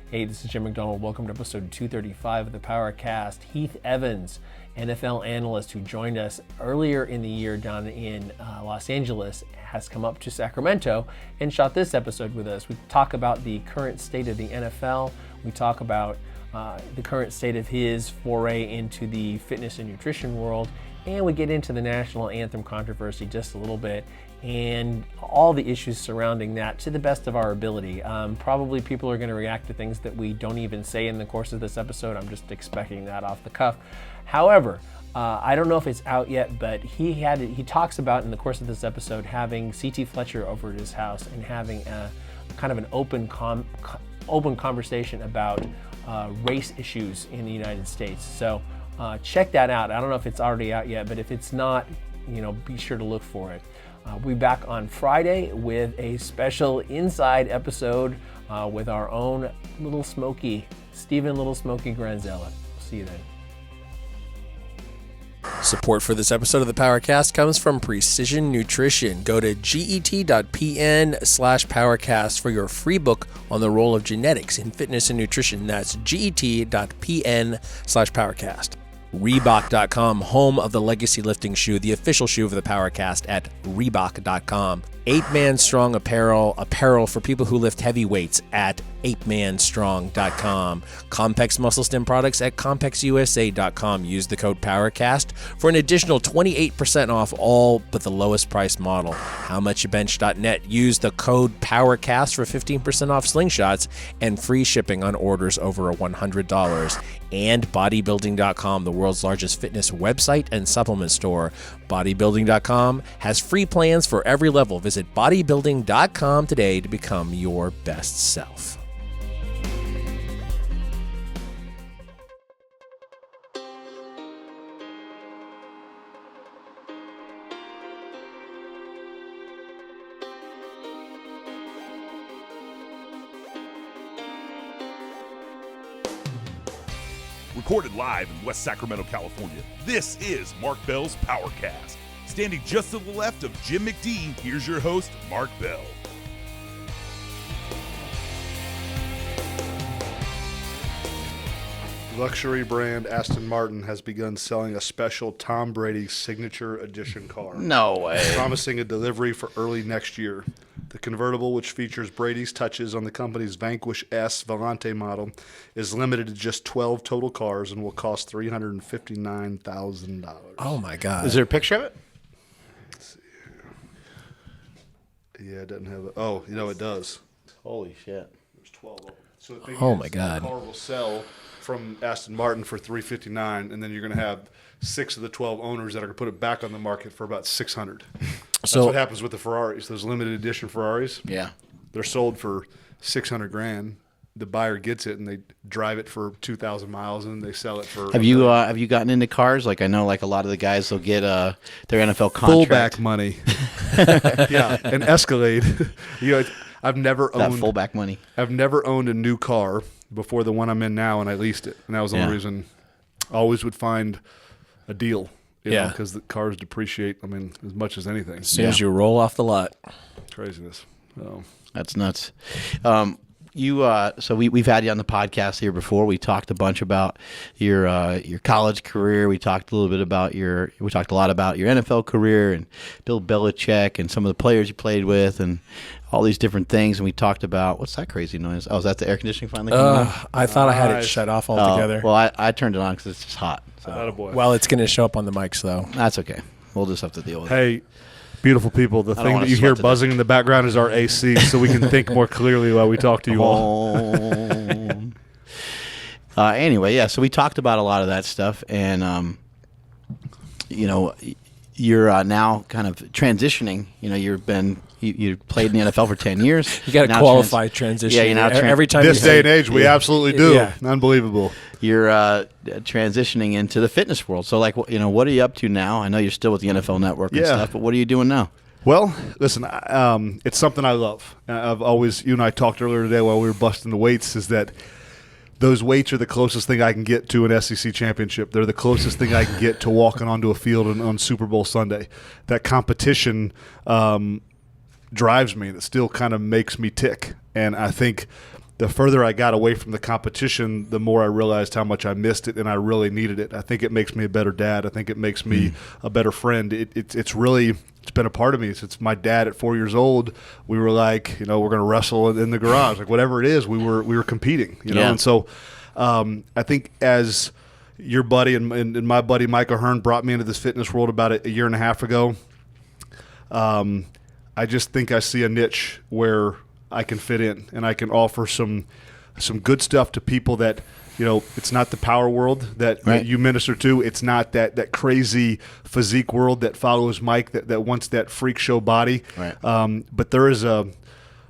Hey, this is Jim McDonald. Welcome to episode 235 of the PowerCast. Heath Evans, NFL analyst who joined us earlier in the year down in Los Angeles, has come up to Sacramento and shot this episode with us. We talk about the current state of the NFL. We talk about the current state of his foray into the fitness and nutrition world. And we get into the national anthem controversy just a little bit and all the issues surrounding that to the best of our ability. Probably people are going to react to things that we don't even say in the course of this episode. I'm just expecting that off the cuff. However, I don't know if it's out yet, but he talks about in the course of this episode having C.T. Fletcher over at his house and having a kind of an open conversation about race issues in the United States. So check that out. I don't know if it's already out yet, but if it's not, be sure to look for it. We'll be back on Friday with a special inside episode with our own Little Smokey, Little Smokey Granzella. See you then. Support for this episode of the PowerCast comes from Precision Nutrition. Go to get.pn/PowerCast for your free book on the role of genetics in fitness and nutrition. That's get.pn/PowerCast. Reebok.com, home of the legacy lifting shoe, the official shoe of the PowerCast at Reebok.com. 8Man Strong apparel for people who lift heavy weights at 8manstrong.com. Compex Muscle Stim products at CompexUSA.com. Use the code PowerCast for an additional 28% off all but the lowest price model. HowMuchYouBench.net. Use the code PowerCast for 15% off slingshots and free shipping on orders over $100. And Bodybuilding.com, the world's largest fitness website and supplement store. Bodybuilding.com has free plans for every level. Visit bodybuilding.com today to become your best self. Recorded live in West Sacramento, California, this is Mark Bell's PowerCast. Standing just to the left of Jim McDonald, here's your host, Mark Bell. Luxury brand Aston Martin has begun selling a special Tom Brady signature edition car. No way. Promising a delivery for early next year. The convertible, which features Brady's touches on the company's Vanquish S Volante model, is limited to just 12 total cars and will cost $359,000. Oh, my God. Is there a picture of it? Let's see here. Yeah, it doesn't have it. Oh, it does. Holy shit. There's 12 of them. So the thing My God. The car will sell from Aston Martin for $359,000, and then you're going to have 6 of the 12 owners that are going to put it back on the market for about $600,000. That's what happens with the Ferraris. Those limited edition Ferraris. Yeah. They're sold for $600,000. The buyer gets it and they drive it for 2,000 miles and they sell it for. Have you gotten into cars? Like I know, like a lot of the guys will get their NFL contract. Fullback money. Yeah, an Escalade. I've never owned that fullback money. I've never owned a new car before the one I'm in now, and I leased it, and that was the only reason. I always would find a deal. Because the cars depreciate, as much as anything. As soon as you roll off the lot. Craziness. So. That's nuts. So we've had you on the podcast here before. We talked a bunch about your college career. We talked a lot about your NFL career and Bill Belichick and some of the players you played with and all these different things. And we talked about, what's that crazy noise? Oh, is that the air conditioning finally coming on? I thought I had it shut off altogether. Well, I turned it on because it's just hot. So. Well, it's going to show up on the mics, though. That's okay. We'll just have to deal with it. Hey, beautiful people, the thing that you hear buzzing in the background is our AC, so we can think more clearly while we talk to you all. Anyway, so we talked about a lot of that stuff, and, you're now kind of transitioning. You played in the NFL for 10 years. You got to qualify transition. Yeah, every time. This day and age, we absolutely do. Yeah. Unbelievable. You're transitioning into the fitness world. So, what are you up to now? I know you're still with the NFL Network and stuff, but what are you doing now? Well, listen, it's something I love. I've always, you and I talked earlier today while we were busting the weights, is that those weights are the closest thing I can get to an SEC championship. They're the closest thing I can get to walking onto a field on Super Bowl Sunday. That competition drives me. That still kind of makes me tick. And I think the further I got away from the competition, the more I realized how much I missed it and I really needed it. I think it makes me a better dad. I think it makes me a better friend. It's been a part of me since my dad at 4 years old. We were like, we're going to wrestle in the garage, like whatever it is. We were competing, and so I think as your buddy and my buddy Michael Hearn brought me into this fitness world about a year and a half ago, I just think I see a niche where I can fit in and I can offer some good stuff to people that, it's not the power world that you minister to. It's not that crazy physique world that follows Mike that wants that freak show body. Right. But there is a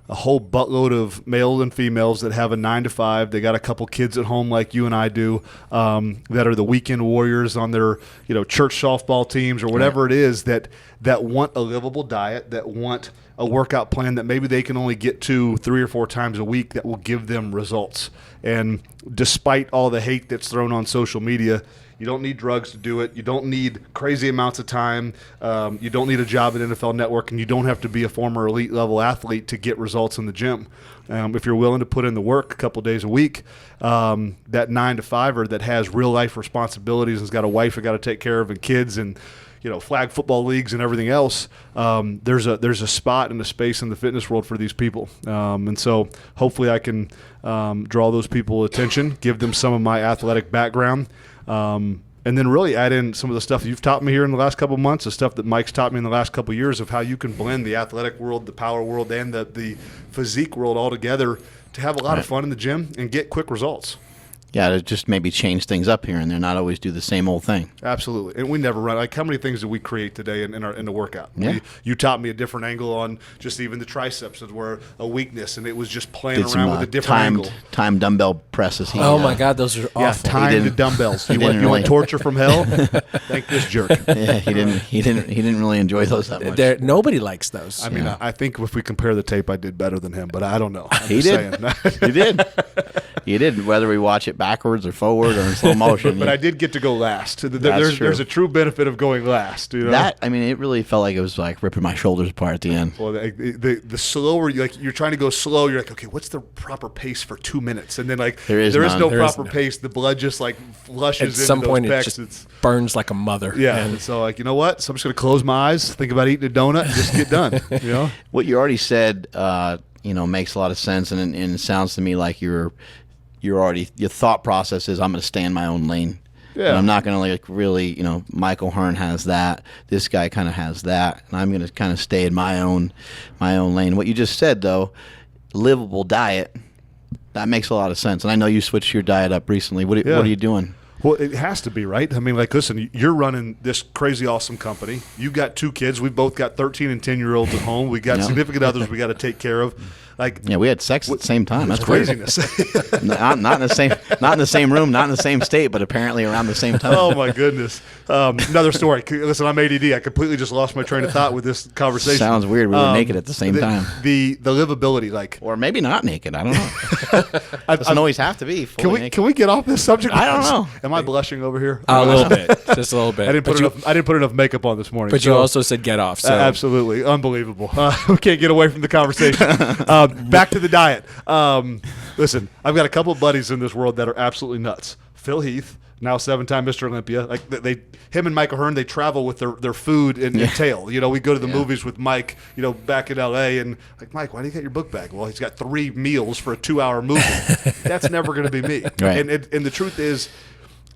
whole buttload of male and females that have a 9-to-5. They got a couple kids at home like you and I do, that are the weekend warriors on their church softball teams or whatever it is that want a livable diet, that want a workout plan that maybe they can only get to 3 or 4 times a week that will give them results. And despite all the hate that's thrown on social media, you don't need drugs to do it. You don't need crazy amounts of time. You don't need a job at NFL Network, and you don't have to be a former elite level athlete to get results in the gym. If you're willing to put in the work a couple days a week, that 9-to-5er that has real life responsibilities and has got a wife I got to take care of and kids and flag football leagues and everything else, there's a spot and a space in the fitness world for these people. And so hopefully I can draw those people attention, give them some of my athletic background, and then really add in some of the stuff you've taught me here in the last couple of months, the stuff that Mike's taught me in the last couple of years of how you can blend the athletic world, the power world, and the physique world all together to have a lot of fun in the gym and get quick results. Yeah, to just maybe change things up here and there, not always do the same old thing. Absolutely. And we never run. Like, how many things did we create today in the workout? Yeah. You taught me a different angle on just even the triceps that were a weakness, and it was just playing around with a different angle. Timed dumbbell presses. My God, those are awful. Timed dumbbells. You want torture from hell? Thank this jerk. Yeah, he didn't really enjoy those that much. Nobody likes those. I mean, I think if we compare the tape, I did better than him, but I don't know. He did. He did. You did, whether we watch it backwards or forward or in slow motion. But I did get to go last. There's a true benefit of going last. That, I mean, it really felt like it was like ripping my shoulders apart at the end. Well, the slower, you're trying to go slow, you're like, okay, what's the proper pace for 2 minutes? And then there is no proper pace. The blood just flushes into some point those it just burns like a mother. Yeah. And so you know what? So I'm just going to close my eyes, think about eating a donut, and just get done. What you already said, makes a lot of sense, and it sounds to me like your thought process is I'm going to stay in my own lane. Yeah. And I'm not going to really, Michael Hearn has that. This guy kind of has that, and I'm going to kind of stay in my own lane. What you just said though, livable diet, that makes a lot of sense. And I know you switched your diet up recently. What are you doing? Well, it has to be, right? I mean, listen, you're running this crazy awesome company. You've got 2 kids. We've both got 13 and 10-year-olds at home. We got significant others we got to take care of. We had sex at the same time. That's craziness. not in the same room, not in the same state, but apparently around the same time. Oh my goodness! Another story. Listen, I'm ADD. I completely just lost my train of thought with this conversation. Sounds weird. We were naked at the same time. The livability, or maybe not naked. I don't know. Doesn't always have to be. Can we get off this subject? I don't know. Am I blushing over here? A little bit, just a little bit. I didn't put enough makeup on this morning. But you also said get off. So. Absolutely unbelievable. We can't get away from the conversation. Back to the diet. Listen, I've got a couple of buddies in this world that are absolutely nuts. Phil Heath, now 7-time Mr. Olympia. Him and Michael Hearn, they travel with their food and tail. We go to the movies with Mike, back in L.A. and Mike, why do you get your book bag? Well, he's got 3 meals for a 2-hour movie. That's never going to be me. Right. And the truth is,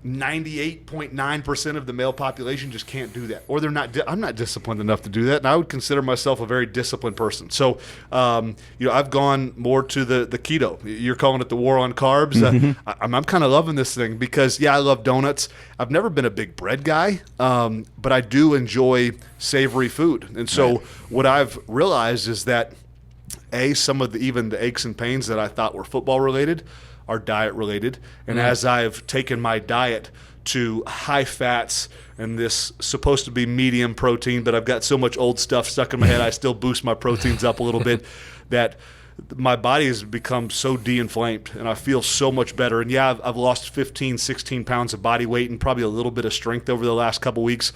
98.9% of the male population just can't do that, or they're not. I'm not disciplined enough to do that, and I would consider myself a very disciplined person. So, I've gone more to the keto. You're calling it the war on carbs. Mm-hmm. I'm kind of loving this thing because I love donuts. I've never been a big bread guy, but I do enjoy savory food, and so what I've realized is that some of even the aches and pains that I thought were football related are diet related, and as I've taken my diet to high fats and this supposed to be medium protein, but I've got so much old stuff stuck in my head, I still boost my proteins up a little bit, that my body has become so de-inflamed and I feel so much better. And I've lost 15, 16 pounds of body weight and probably a little bit of strength over the last couple weeks.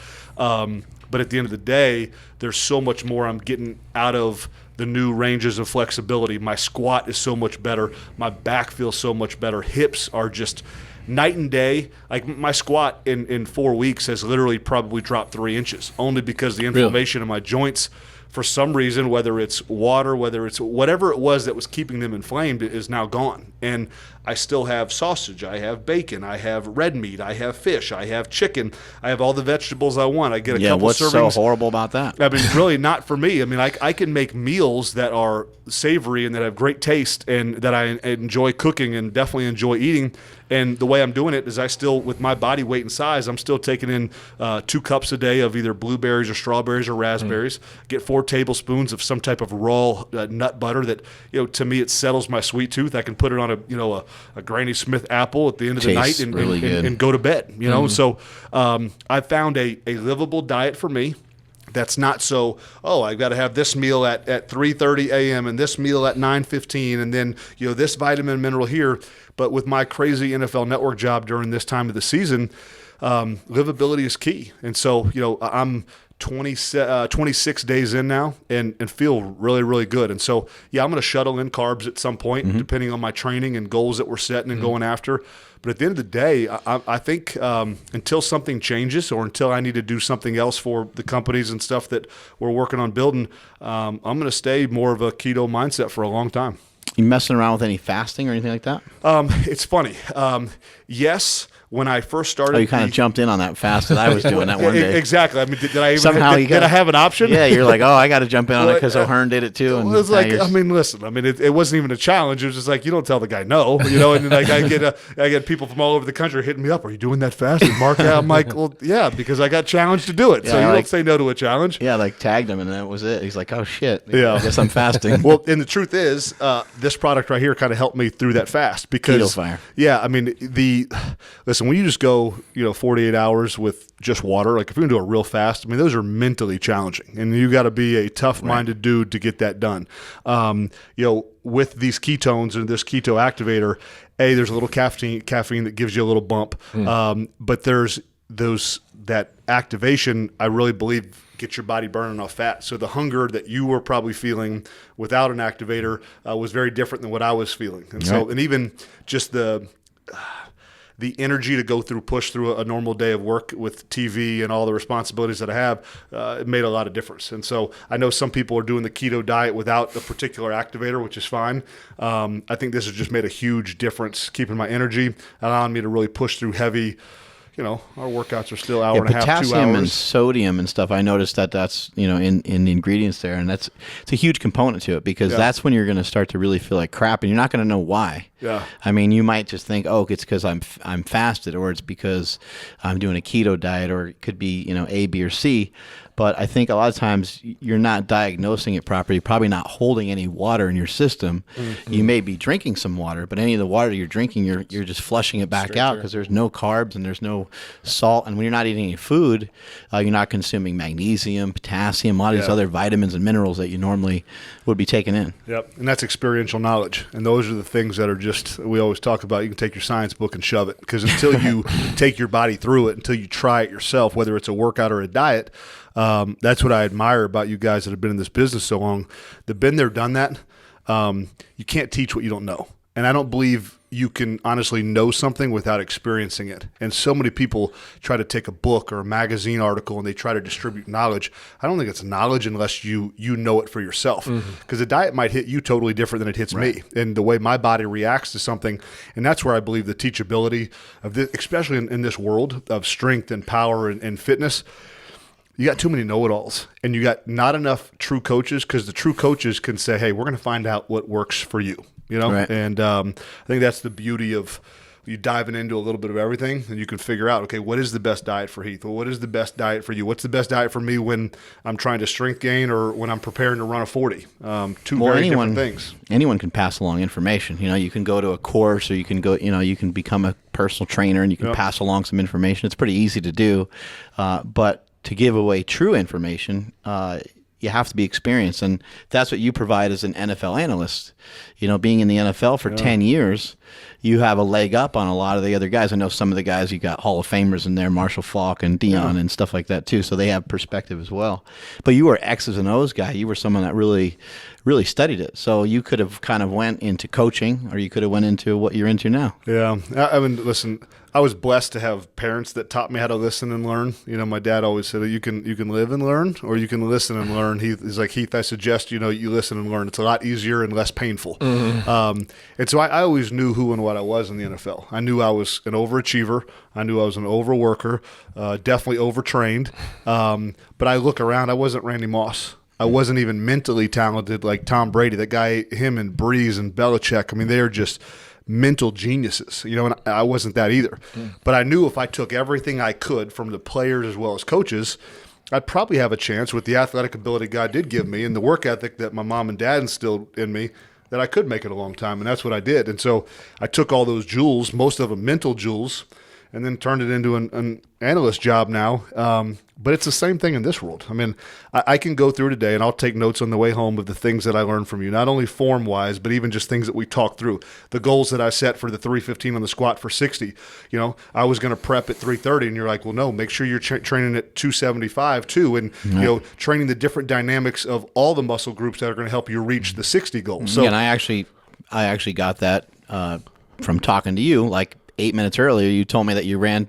But at the end of the day, there's so much more I'm getting out of the new ranges of flexibility. My squat is so much better. My back feels so much better. Hips are just night and day. Like my squat in 4 weeks has literally probably dropped 3 inches, only because the inflammation in my joints, for some reason, whether it's water, whether it's whatever it was that was keeping them inflamed, is now gone. And I still have sausage, I have bacon, I have red meat, I have fish, I have chicken, I have all the vegetables I want. I get a couple what's servings. so horrible about that? I mean, really not for me. I mean, I can make meals that are savory and that have great taste and that I enjoy cooking and definitely enjoy eating. And the way I'm doing it is I still, with my body weight and size, I'm still taking in 2 cups a day of either blueberries or strawberries or raspberries. Get 4 tablespoons of some type of raw nut butter that, to me, it settles my sweet tooth. I can put it on a Granny Smith apple at the end of the night and go to bed. So I found a livable diet for me. That's not so, I've got to have this meal at 3:30 a.m. and this meal at 9:15 and then, this vitamin and mineral here. But with my crazy NFL Network job during this time of the season, livability is key. And so, I'm 26 days in now and feel really, really good. And so, I'm going to shuttle in carbs at some point, depending on my training and goals that we're setting and going after. But at the end of the day, I think until something changes or until I need to do something else for the companies and stuff that we're working on building, I'm going to stay more of a keto mindset for a long time. You messing around with any fasting or anything like that? It's funny. Yes. When I first started, you kind of jumped in on that fast that I was doing that one day. Exactly. I mean, did I even somehow did I have an option? Yeah, you're like, I got to jump in on it because O'Hearn did it too. And it was like, listen. I mean, it wasn't even a challenge. It was just like, you don't tell the guy no, And then like I get people from all over the country hitting me up. Are you doing that fast? And Mark, I'm like, well, yeah, because I got challenged to do it. So you don't say no to a challenge. Yeah, like tagged him, and that was it. He's like, oh shit. Yeah, I guess I'm fasting. Well, and the truth is, this product right here kind of helped me through that fast because Keto Fire. Yeah, I mean listen, when you just go 48 hours with just water, like if you're gonna do a real fast, I mean those are mentally challenging, and you got to be a tough-minded dude to get that done. With these ketones and this keto activator, there's a little caffeine that gives you a little bump, but there's that activation, I really believe, gets your body burning off fat. So the hunger that you were probably feeling without an activator was very different than what I was feeling, and so and even just the energy to push through a normal day of work with TV and all the responsibilities that I have, it made a lot of difference. And so I know some people are doing the keto diet without a particular activator, which is fine. I think this has just made a huge difference, keeping my energy, allowing me to really push through heavy. Our workouts are still hour and a half, 2 hours. Potassium and sodium and stuff. I noticed that's in the ingredients there, and it's a huge component to it because that's when you're going to start to really feel like crap, and you're not going to know why. Yeah. I mean, you might just think, it's because I'm fasted, or it's because I'm doing a keto diet, or it could be A, B, or C. But I think a lot of times you're not diagnosing it properly. You're probably not holding any water in your system. Mm-hmm. You may be drinking some water, but any of the water you're drinking, you're just flushing it back out because there's no carbs and there's no salt. And when you're not eating any food, you're not consuming magnesium, potassium, a lot of these other vitamins and minerals that you normally would be taking in. Yep, and that's experiential knowledge. And those are the things that are just, we always talk about, you can take your science book and shove it. Because until you take your body through it, until you try it yourself, whether it's a workout or a diet, that's what I admire about you guys that have been in this business so long. They've been there, done that. You can't teach what you don't know. And I don't believe you can honestly know something without experiencing it. And so many people try to take a book or a magazine article and they try to distribute knowledge. I don't think it's knowledge unless you know it for yourself. Because a diet might hit you totally different than it hits me. And the way my body reacts to something. And that's where I believe the teachability of this, especially in this world of strength and power and fitness. You got too many know-it-alls, and you got not enough true coaches, because the true coaches can say, hey, we're going to find out what works for you, Right. And I think that's the beauty of you diving into a little bit of everything, and you can figure out, okay, what is the best diet for Heath? Well, what is the best diet for you? What's the best diet for me when I'm trying to strength gain or when I'm preparing to run a 40? Different things. Anyone can pass along information. You can go to a course, or you can go, you can become a personal trainer, and you can pass along some information. It's pretty easy to do, but to give away true information, you have to be experienced, and that's what you provide as an NFL analyst. Being in the NFL for 10 years, you have a leg up on a lot of the other guys. I know some of the guys, you got Hall of Famers in there, Marshall Faulk and Dion and stuff like that too. So they have perspective as well. But you were X's and O's guy. You were someone that really studied it. So you could have kind of went into coaching, or you could have went into what you're into now. Yeah. I mean, listen, I was blessed to have parents that taught me how to listen and learn. You know, my dad always said, you can live and learn, or you can listen and learn. He's like, Heath, I suggest, you listen and learn. It's a lot easier and less painful. And so I always knew who and what I was in the NFL. I knew I was an overachiever. I knew I was an overworker, definitely overtrained. But I look around, I wasn't Randy Moss. I wasn't even mentally talented like Tom Brady. That guy, him and Breeze and Belichick, I mean, they are just mental geniuses, and I wasn't that either. But I knew if I took everything I could from the players as well as coaches, I'd probably have a chance with the athletic ability God did give me and the work ethic that my mom and dad instilled in me, that I could make it a long time, and that's what I did. And so I took all those jewels, most of them mental jewels, and then turned it into an analyst job now. But it's the same thing in this world. I mean, I can go through today, and I'll take notes on the way home of the things that I learned from you, not only form-wise, but even just things that we talked through. The goals that I set for the 315 on the squat for 60. I was going to prep at 330, and you're like, well, no, make sure you're training at 275 too, and training the different dynamics of all the muscle groups that are going to help you reach the 60 goal. So, and I actually got that from talking to you. Like 8 minutes earlier, you told me that you ran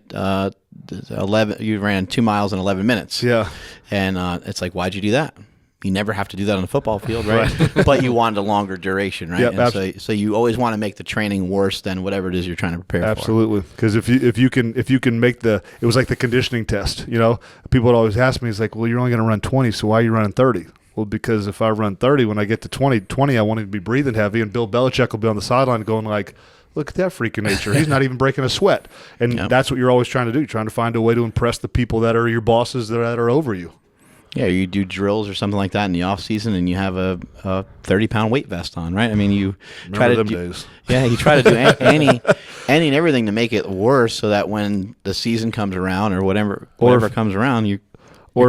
2 miles in 11 minutes. Yeah. And it's like, why'd you do that? You never have to do that on a football field, right? But you wanted a longer duration, right? Yep, and so you always want to make the training worse than whatever it is you're trying to prepare for. Absolutely. Because if you can make it was like the conditioning test, People would always ask me, it's like, well, you're only going to run 20, so why are you running 30? Well, because if I run 30, when I get to 20, I want to be breathing heavy, and Bill Belichick will be on the sideline going like, look at that freak of nature. He's not even breaking a sweat. And that's what you're always trying to do, trying to find a way to impress the people that are your bosses that are over you. Yeah, you do drills or something like that in the off season, and you have a 30-pound weight vest on, right? I mean, you try to do days. Yeah, you try to do any and everything to make it worse, so that when the season comes around or whatever comes around, you're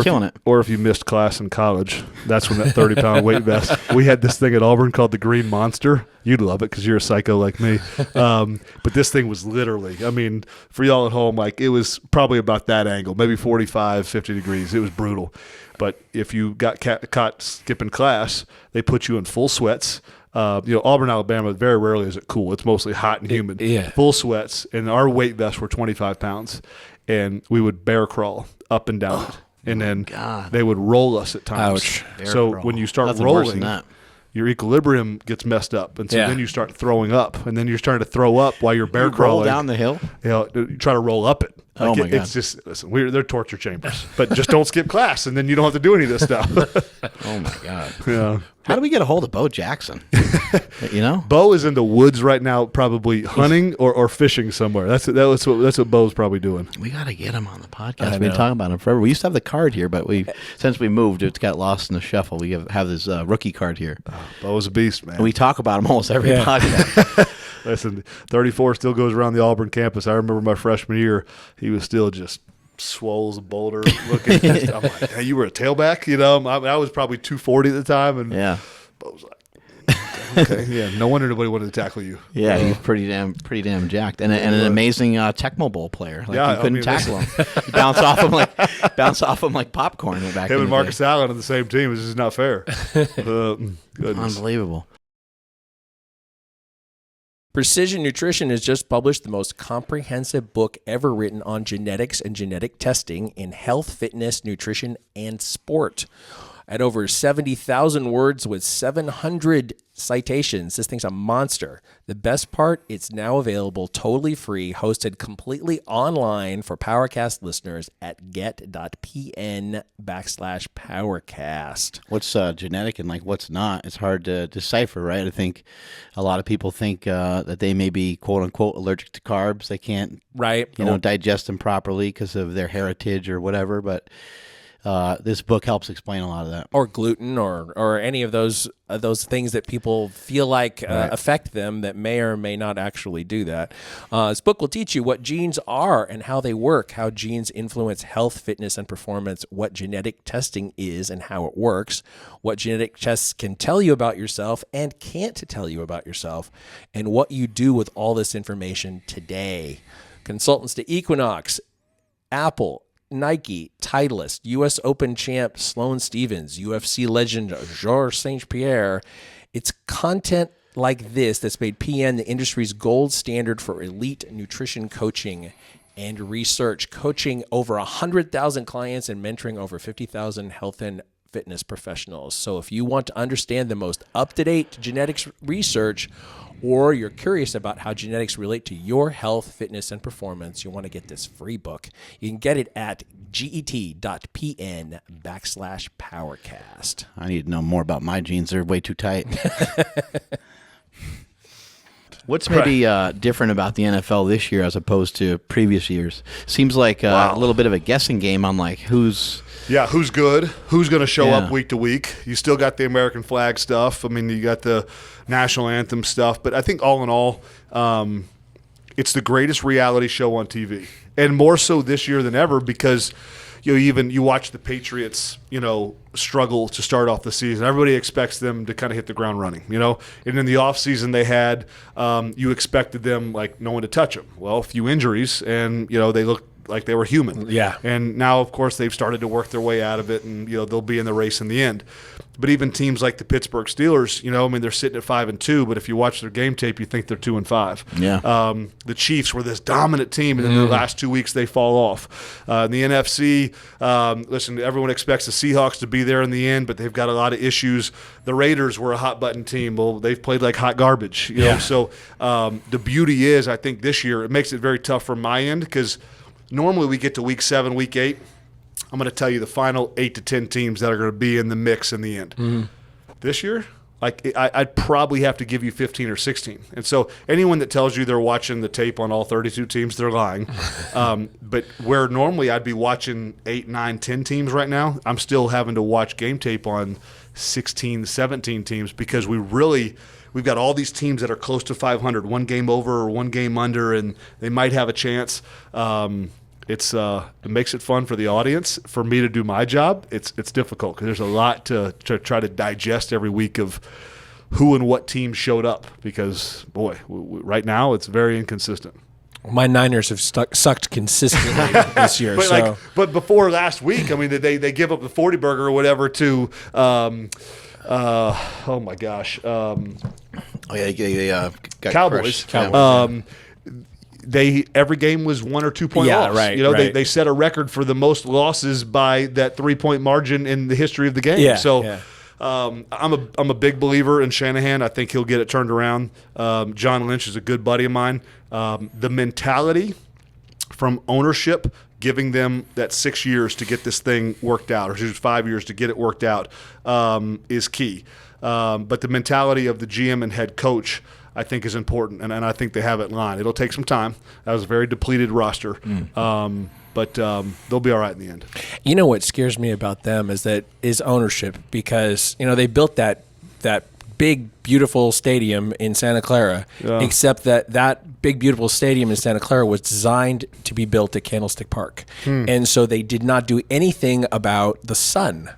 killing it. Or if you missed class in college, that's when that 30-pound weight vest. We had this thing at Auburn called the Green Monster. You'd love it because you're a psycho like me. But this thing was literally, I mean, for y'all at home, like it was probably about that angle, maybe 45, 50 degrees. It was brutal. But if you got caught skipping class, they put you in full sweats. Auburn, Alabama, very rarely is it cool. It's mostly hot and humid. Full sweats. And our weight vests were 25 pounds. And we would bear crawl up and down it. And then they would roll us at times. Ouch. So when you start rolling, your equilibrium gets messed up. And so then you start throwing up. And then you're starting to throw up while you're bear crawling. Roll down the hill? You try to roll up it. Like my God. It's just, listen, they're torture chambers. But just don't skip class, and then you don't have to do any of this stuff. Oh, my God. Yeah. How do we get a hold of Bo Jackson? Bo is in the woods right now, probably hunting or fishing somewhere. That's what Bo's probably doing. We got to get him on the podcast. We've been talking about him forever. We used to have the card here, but since we moved, it's got lost in the shuffle. We have this rookie card here. Bo's a beast, man. And we talk about him almost every podcast. Listen, 34 still goes around the Auburn campus. I remember my freshman year, he was still just swole as a boulder looking. I'm like, hey, you were a tailback? I was probably 240 at the time. And Bo was like, okay, yeah, no wonder nobody wanted to tackle you. Yeah, he was pretty damn jacked. And an amazing Tecmo Bowl player. Like, you couldn't tackle him. You bounce off him like popcorn back him and Marcus Allen on the same team. This is not fair. Unbelievable. Precision Nutrition has just published the most comprehensive book ever written on genetics and genetic testing in health, fitness, nutrition, and sport. At over 70,000 words with 700 citations, this thing's a monster. The best part, it's now available totally free, hosted completely online for PowerCast listeners at get.pn/PowerCast. What's genetic and what's not? It's hard to decipher, right? I think a lot of people think that they may be quote unquote allergic to carbs. They can't, digest them properly because of their heritage or whatever. But this book helps explain a lot of that. Or gluten, or any of those things that people feel like affect them that may or may not actually do that. This book will teach you what genes are and how they work, how genes influence health, fitness, and performance, what genetic testing is and how it works, what genetic tests can tell you about yourself and can't tell you about yourself, and what you do with all this information today. Consultants to Equinox, Apple, Nike, Titleist, U.S. Open champ Sloane Stephens, UFC legend Georges St. Pierre. It's content like this that's made PN the industry's gold standard for elite nutrition coaching and research, coaching over 100,000 clients and mentoring over 50,000 health and fitness professionals. So if you want to understand the most up-to-date genetics research, or you're curious about how genetics relate to your health, fitness, and performance, you want to get this free book. You can get it at get.pn/PowerCast. I need to know more about my genes. They're way too tight. What's maybe different about the NFL this year as opposed to previous years? Seems like a little bit of a guessing game on like who's good, who's going to show up week to week. You still got the American flag stuff. I mean, you got the national anthem stuff. But I think all in all, it's the greatest reality show on TV, and more so this year than ever because you watch the Patriots, struggle to start off the season. Everybody expects them to kind of hit the ground running, and in the offseason they had, you expected them like no one to touch them. Well, a few injuries, and they looked like they were human. Yeah. And now, of course, they've started to work their way out of it, and they'll be in the race in the end. But even teams like the Pittsburgh Steelers, they're sitting at 5-2, but if you watch their game tape, you think they're 2-5. Yeah. The Chiefs were this dominant team, and then the last 2 weeks they fall off. In the NFC, listen, everyone expects the Seahawks to be there in the end, but they've got a lot of issues. The Raiders were a hot button team. Well, they've played like hot garbage. You know? So the beauty is, I think this year it makes it very tough from my end because normally we get to week 7, week 8. I'm going to tell you the final 8 to 10 teams that are going to be in the mix in the end. Mm-hmm. This year, I'd probably have to give you 15 or 16. And so anyone that tells you they're watching the tape on all 32 teams, they're lying. But where normally I'd be watching 8, 9, 10 teams right now, I'm still having to watch game tape on 16, 17 teams because we've got all these teams that are close to 500, one game over or one game under, and they might have a chance. It makes it fun for the audience. For me to do my job, it's difficult because there's a lot to try to digest every week of who and what team showed up because, boy, right now it's very inconsistent. My Niners have sucked consistently this year. But before last week, I mean, they give up the 40 burger or whatever to oh my gosh. Cowboys. Every game was 1 or 2 point loss. Right. They set a record for the most losses by that 3-point margin in the history of the game. I'm a big believer in Shanahan. I think he'll get it turned around. John Lynch is a good buddy of mine. The mentality from ownership giving them that 6 years to get this thing worked out, or 5 years to get it worked out, is key. But the mentality of the GM and head coach, I think, is important, and I think they have it in line. It'll take some time. That was a very depleted roster, but they'll be all right in the end. You know what scares me about them is ownership because they built that big beautiful stadium in Santa Clara, except that big beautiful stadium in Santa Clara was designed to be built at Candlestick Park, and so they did not do anything about the sun.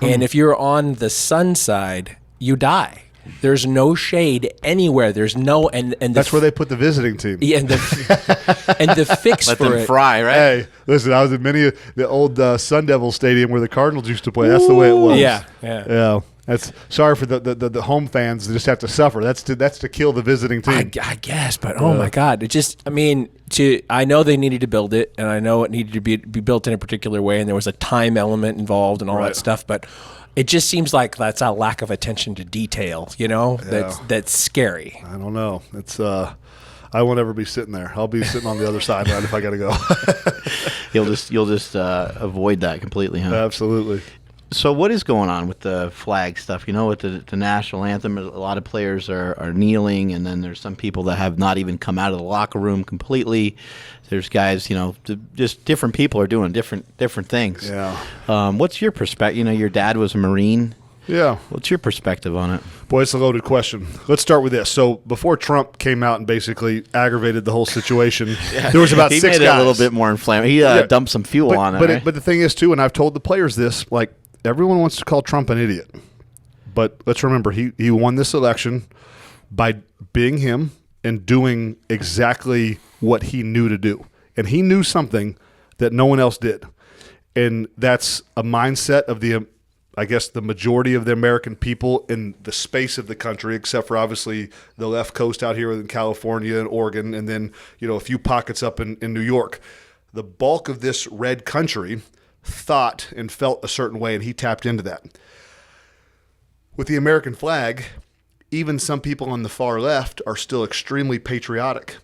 And if you're on the sun side, you die. There's no shade anywhere. There's no and that's where they put the visiting team. Yeah, and the fix let for them it. Fry, right? Hey, listen, I was at many of the old Sun Devil Stadium where the Cardinals used to play. That's the way it was. Yeah. That's sorry for the home fans. They just have to suffer. That's to kill the visiting team. I guess, but oh my God, it just. I mean, I know they needed to build it, and I know it needed to be built in a particular way, and there was a time element involved and all that stuff, but. It just seems like that's a lack of attention to detail, that's scary. I don't know. It's I won't ever be sitting there. I'll be sitting on the other sideline if I got to go. You'll just avoid that completely, huh? Absolutely. So what is going on with the flag stuff? With the national anthem, a lot of players are kneeling, and then there's some people that have not even come out of the locker room completely. There's guys, just different people are doing different things. Yeah. What's your perspective? Your dad was a Marine. Yeah. What's your perspective on it? Boy, it's a loaded question. Let's start with this. So before Trump came out and basically aggravated the whole situation, there was about he 6 made guys. it a little bit more inflammatory. He dumped some fuel on it. But, right? but the thing is, too, and I've told the players this, like, everyone wants to call Trump an idiot. But let's remember, he won this election by being him and doing exactly what he knew to do. And he knew something that no one else did. And that's a mindset of the majority of the American people in the space of the country, except for obviously the left coast out here in California and Oregon, and then a few pockets up in New York. The bulk of this red country thought and felt a certain way, and he tapped into that. With the American flag, even some people on the far left are still extremely patriotic.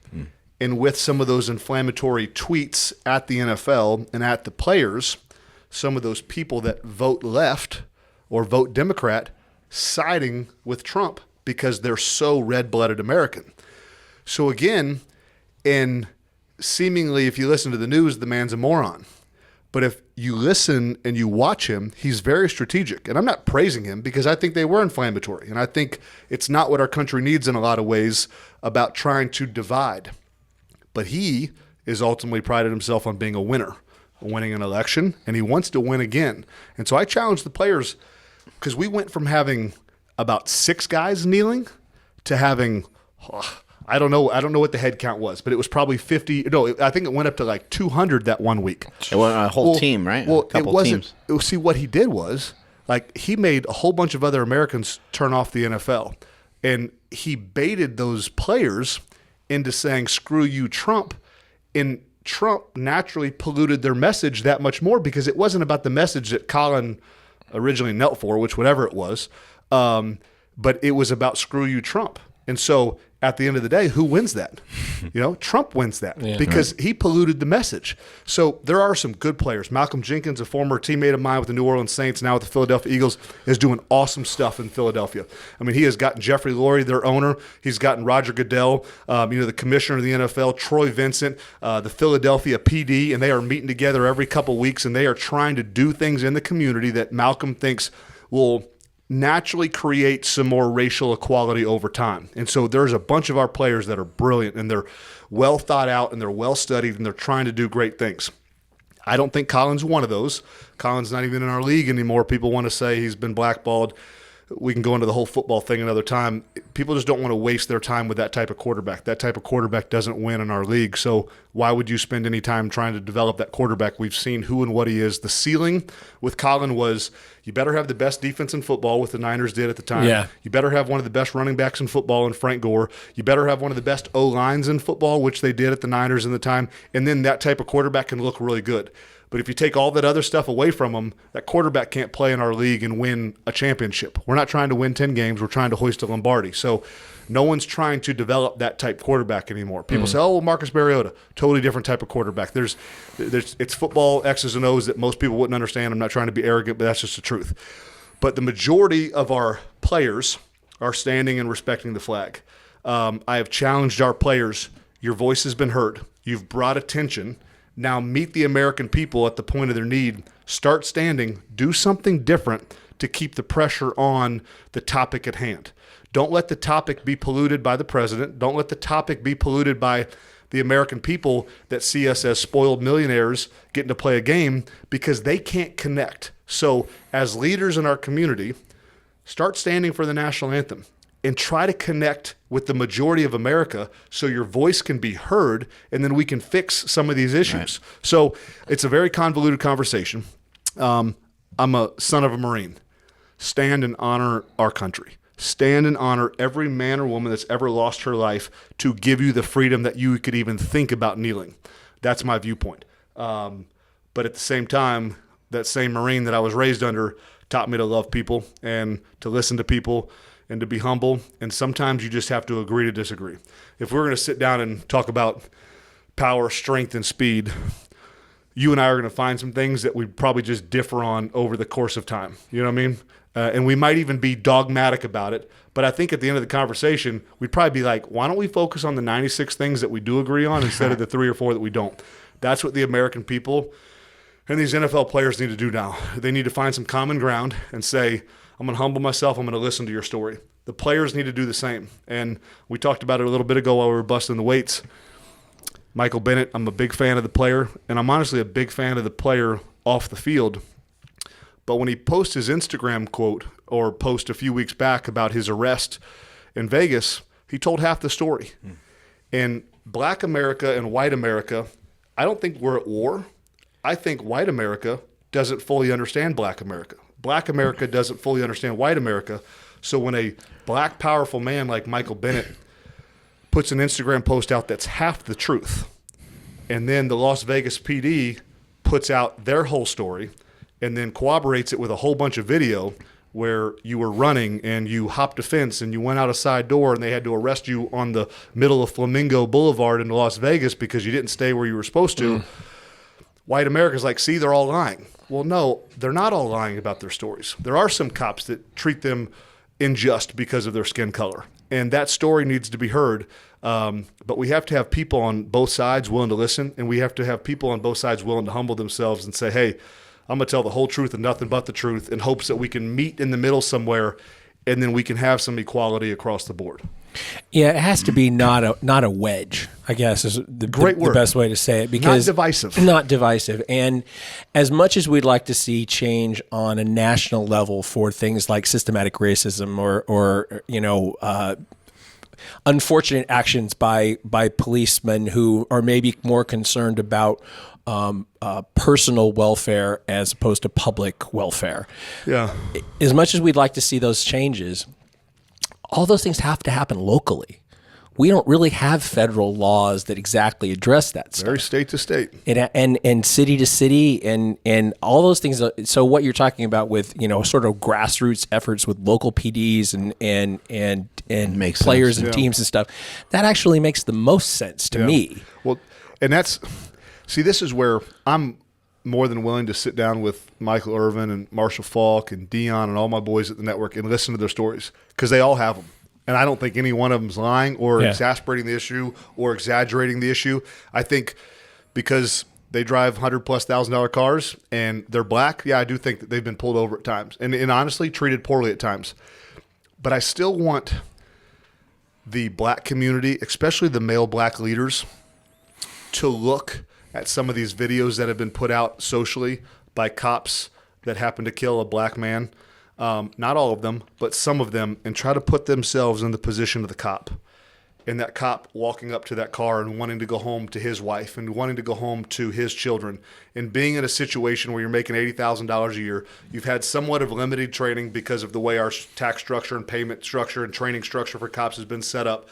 And with some of those inflammatory tweets at the NFL and at the players, some of those people that vote left or vote Democrat siding with Trump because they're so red-blooded American. So again, and seemingly if you listen to the news, the man's a moron. But if you listen and you watch him, he's very strategic. And I'm not praising him because I think they were inflammatory. And I think it's not what our country needs in a lot of ways about trying to divide. But he is ultimately prided himself on being a winner, winning an election, and he wants to win again. And so I challenge the players because we went from having about 6 guys kneeling to having, I don't know what the head count was, but it was probably 50. No, I think it went up to like 200 that one week. It was a whole team, right? Well, a couple it wasn't. teams. See, what he did was, like, he made a whole bunch of other Americans turn off the NFL, and he baited those players into saying, screw you, Trump. And Trump naturally polluted their message that much more because it wasn't about the message that Colin originally knelt for, which whatever it was, but it was about screw you, Trump. And so at the end of the day, who wins that? Trump wins that because he polluted the message. So there are some good players. Malcolm Jenkins, a former teammate of mine with the New Orleans Saints, now with the Philadelphia Eagles, is doing awesome stuff in Philadelphia. I mean, he has gotten Jeffrey Lurie, their owner. He's gotten Roger Goodell, the commissioner of the NFL, Troy Vincent, the Philadelphia PD, and they are meeting together every couple weeks, and they are trying to do things in the community that Malcolm thinks will naturally create some more racial equality over time. And so there's a bunch of our players that are brilliant, and they're well thought out, and they're well studied, and they're trying to do great things. I don't think Colin's one of those. Colin's not even in our league anymore. People want to say he's been blackballed. We can go into the whole football thing another time. People just don't want to waste their time with that type of quarterback. That type of quarterback doesn't win in our league. So why would you spend any time trying to develop that quarterback? We've seen who and what he is. The ceiling with Colin was you better have the best defense in football, what the Niners did at the time. Yeah. You better have one of the best running backs in football in Frank Gore. You better have one of the best O-lines in football, which they did at the Niners in the time. And then that type of quarterback can look really good. But if you take all that other stuff away from them, that quarterback can't play in our league and win a championship. We're not trying to win 10 games. We're trying to hoist a Lombardi. So no one's trying to develop that type of quarterback anymore. People say, oh, well, Marcus Mariota, totally different type of quarterback. It's football X's and O's that most people wouldn't understand. I'm not trying to be arrogant, but that's just the truth. But the majority of our players are standing and respecting the flag. I have challenged our players. Your voice has been heard. You've brought attention. Now meet the American people at the point of their need. Start standing. Do something different to keep the pressure on the topic at hand. Don't let the topic be polluted by the president. Don't let the topic be polluted by the American people that see us as spoiled millionaires getting to play a game because they can't connect. So as leaders in our community, start standing for the national anthem and try to connect with the majority of America so your voice can be heard, and then we can fix some of these issues. Right. So it's a very convoluted conversation. I'm a son of a Marine. Stand and honor our country. Stand and honor every man or woman that's ever lost her life to give you the freedom that you could even think about kneeling. That's my viewpoint. But at the same time, that same Marine that I was raised under taught me to love people and to listen to people and to be humble, and sometimes you just have to agree to disagree. If we're going to sit down and talk about power, strength, and speed, you and I are going to find some things that we probably just differ on over the course of time. You know what I mean? And we might even be dogmatic about it. But I think at the end of the conversation, we'd probably be like, why don't we focus on the 96 things that we do agree on instead of the 3 or 4 that we don't? That's what the American people and these NFL players need to do now. They need to find some common ground and say, I'm going to humble myself. I'm going to listen to your story. The players need to do the same. And we talked about it a little bit ago while we were busting the weights. Michael Bennett, I'm a big fan of the player, and I'm honestly a big fan of the player off the field. But when he posts his Instagram quote or post a few weeks back about his arrest in Vegas, he told half the story. In Black America and white America, I don't think we're at war. I think white America doesn't fully understand Black America. Black America doesn't fully understand white America. So when a black, powerful man like Michael Bennett puts an Instagram post out that's half the truth, and then the Las Vegas PD puts out their whole story and then corroborates it with a whole bunch of video where you were running and you hopped a fence and you went out a side door and they had to arrest you on the middle of Flamingo Boulevard in Las Vegas because you didn't stay where you were supposed to. White America's like, see, they're all lying. Well, no, they're not all lying about their stories. There are some cops that treat them unjust because of their skin color, and that story needs to be heard. But we have to have people on both sides willing to listen, and we have to have people on both sides willing to humble themselves and say, hey, I'm going to tell the whole truth and nothing but the truth in hopes that we can meet in the middle somewhere, and then we can have some equality across the board. Yeah, it has to be not a wedge, I guess, is the best way to say it. Because not divisive. Not divisive. And as much as we'd like to see change on a national level for things like systematic racism or unfortunate actions by policemen who are maybe more concerned about personal welfare as opposed to public welfare. Yeah. As much as we'd like to see those changes, all those things have to happen locally. We don't really have federal laws that exactly address that stuff. Very state to state. And city to city and all those things. So what you're talking about with, sort of grassroots efforts with local PDs and makes players sense. and teams and stuff, that actually makes the most sense to me. Well, and this is where I'm more than willing to sit down with Michael Irvin and Marshall Falk and Dion and all my boys at the network and listen to their stories, because they all have them. And I don't think any one of them's lying or exasperating the issue or exaggerating the issue. I think because they drive $100,000+ cars and they're black, I do think that they've been pulled over at times and honestly treated poorly at times. But I still want the black community, especially the male black leaders, to look at some of these videos that have been put out socially by cops that happen to kill a black man. Not all of them, but some of them, and try to put themselves in the position of the cop. And that cop walking up to that car and wanting to go home to his wife and wanting to go home to his children, and being in a situation where you're making $80,000 a year. You've had somewhat of limited training because of the way our tax structure and payment structure and training structure for cops has been set up.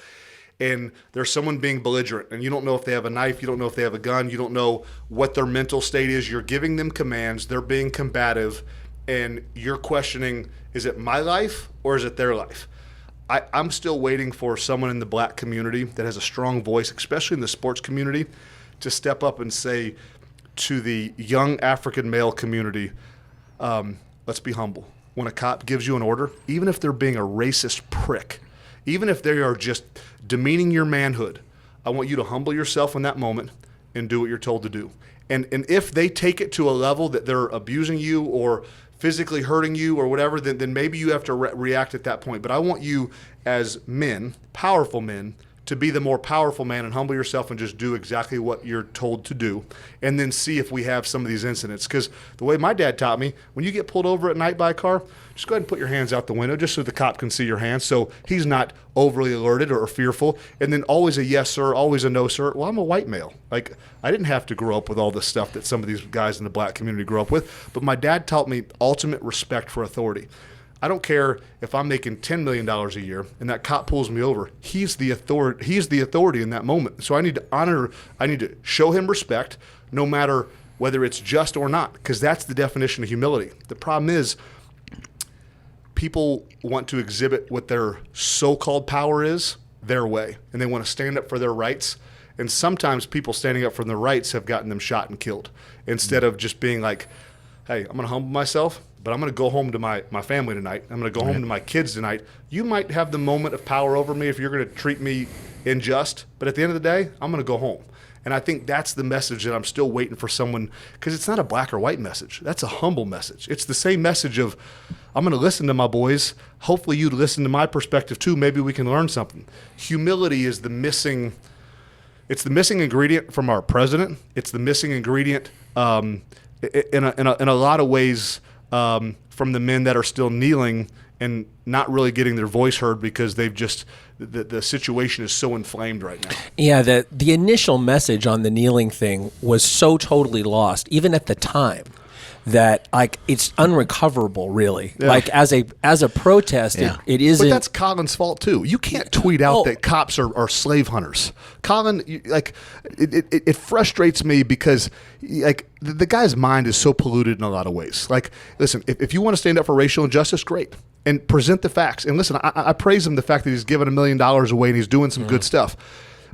And there's someone being belligerent, and you don't know if they have a knife, you don't know if they have a gun, you don't know what their mental state is. You're giving them commands, they're being combative, and you're questioning, is it my life or is it their life? I'm still waiting for someone in the black community that has a strong voice, especially in the sports community, to step up and say to the young African male community, let's be humble. When a cop gives you an order, even if they're being a racist prick, even if they are just demeaning your manhood, I want you to humble yourself in that moment and do what you're told to do. And if they take it to a level that they're abusing you or physically hurting you or whatever, then maybe you have to react at that point. But I want you as men, powerful men, to be the more powerful man and humble yourself and just do exactly what you're told to do, and then see if we have some of these incidents. Because the way my dad taught me, when you get pulled over at night by a car, just go ahead and put your hands out the window just so the cop can see your hands, so he's not overly alerted or fearful. And then always a yes, sir, always a no, sir. Well, I'm a white male. Like, I didn't have to grow up with all this stuff that some of these guys in the black community grew up with, but my dad taught me ultimate respect for authority. I don't care if I'm making $10 million a year and that cop pulls me over. He's the authority in that moment. So I need to show him respect, no matter whether it's just or not, because that's the definition of humility. The problem is people want to exhibit what their so-called power is their way, and they want to stand up for their rights. And sometimes people standing up for their rights have gotten them shot and killed instead of just being like, hey, I'm going to humble myself, but I'm going to go home to my family tonight. I'm going to go home to my kids tonight. You might have the moment of power over me if you're going to treat me unjust, but at the end of the day, I'm going to go home. And I think that's the message that I'm still waiting for someone, because it's not a black or white message. That's a humble message. It's the same message of, I'm going to listen to my boys. Hopefully you'd listen to my perspective too. Maybe we can learn something. Humility is the missing ingredient from our president. It's the missing ingredient in a lot of ways from the men that are still kneeling and not really getting their voice heard because they've just the situation is so inflamed right now. Yeah, the initial message on the kneeling thing was so totally lost, even at the time, that like it's unrecoverable, really. Yeah. Like as a protest, it isn't. But that's Colin's fault too. You can't tweet out that cops are slave hunters. Colin, it frustrates me because like the guy's mind is so polluted in a lot of ways. Like, listen, if you want to stand up for racial injustice, great. And present the facts. And listen, I praise him the fact that he's given $1 million away and he's doing some good stuff.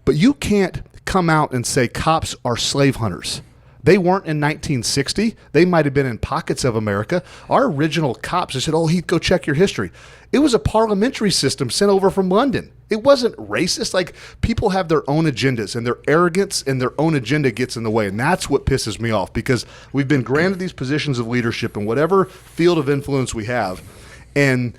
But you can't come out and say cops are slave hunters. They weren't in 1960. They might have been in pockets of America. Our original cops, they said, oh, Heath, go check your history. It was a parliamentary system sent over from London. It wasn't racist. Like, people have their own agendas, and their arrogance and their own agenda gets in the way. And that's what pisses me off, because we've been granted these positions of leadership in whatever field of influence we have. And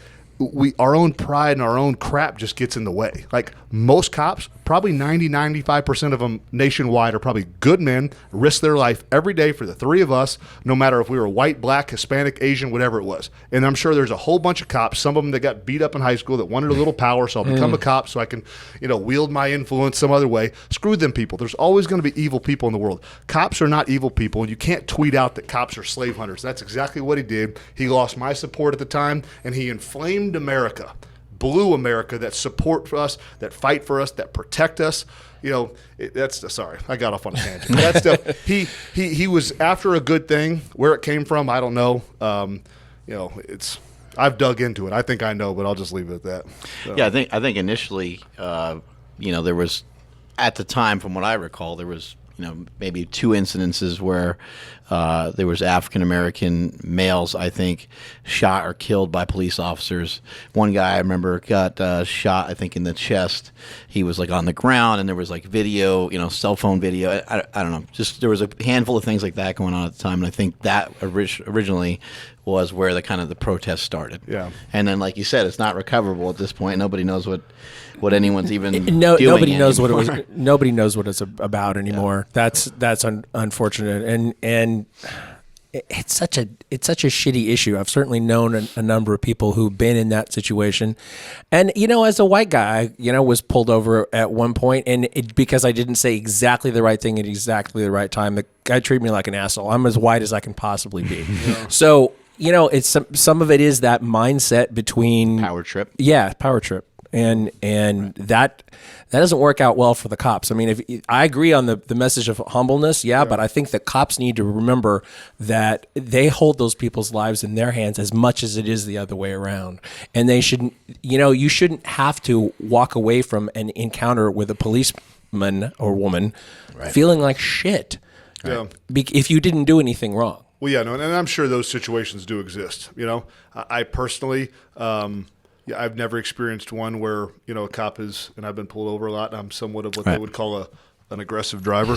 our own pride and our own crap just gets in the way. Like, most cops, probably 95% of them nationwide are probably good men, risk their life every day for the three of us, no matter if we were white, black, Hispanic, Asian, whatever it was. And I'm sure there's a whole bunch of cops, some of them that got beat up in high school that wanted a little power, so I'll become a cop so I can, wield my influence some other way. Screw them people. There's always going to be evil people in the world. Cops are not evil people, and you can't tweet out that cops are slave hunters. That's exactly what he did. He lost my support at the time, and he inflamed America. Blue America that support for us, that fight for us, that protect us. Sorry, I got off on a tangent. That stuff. He was after a good thing. Where it came from, I don't know. I've dug into it. I think I know, but I'll just leave it at that. So. Yeah, I think initially, there was, at the time, from what I recall, there was maybe 2 incidences where there was African-American males, I think, shot or killed by police officers. One guy I remember got shot, I think, in the chest. He was like on the ground, and there was like video, cell phone video. I don't know. Just there was a handful of things like that going on at the time, and I think that originally was where the protest started. Yeah. And then, like you said, it's not recoverable at this point. Nobody knows what anyone's even doing. Nobody knows what it was. Nobody knows what it's about anymore. Yeah. That's unfortunate, and it's such a shitty issue. I've certainly known a number of people who've been in that situation, and as a white guy, was pulled over at one point, and because I didn't say exactly the right thing at exactly the right time, the guy treated me like an asshole. I'm as white as I can possibly be. Yeah. So it's some of it is that mindset between power trip. Yeah, power trip. And that doesn't work out well for the cops. I mean, if I agree on the message of humbleness, but I think that cops need to remember that they hold those people's lives in their hands as much as it is the other way around. And they shouldn't, you shouldn't have to walk away from an encounter with a policeman or woman feeling like shit if you didn't do anything wrong. Well, yeah, no, and I'm sure those situations do exist. I personally, I've never experienced one where, a cop is, and I've been pulled over a lot, and I'm somewhat of what they would call an aggressive driver.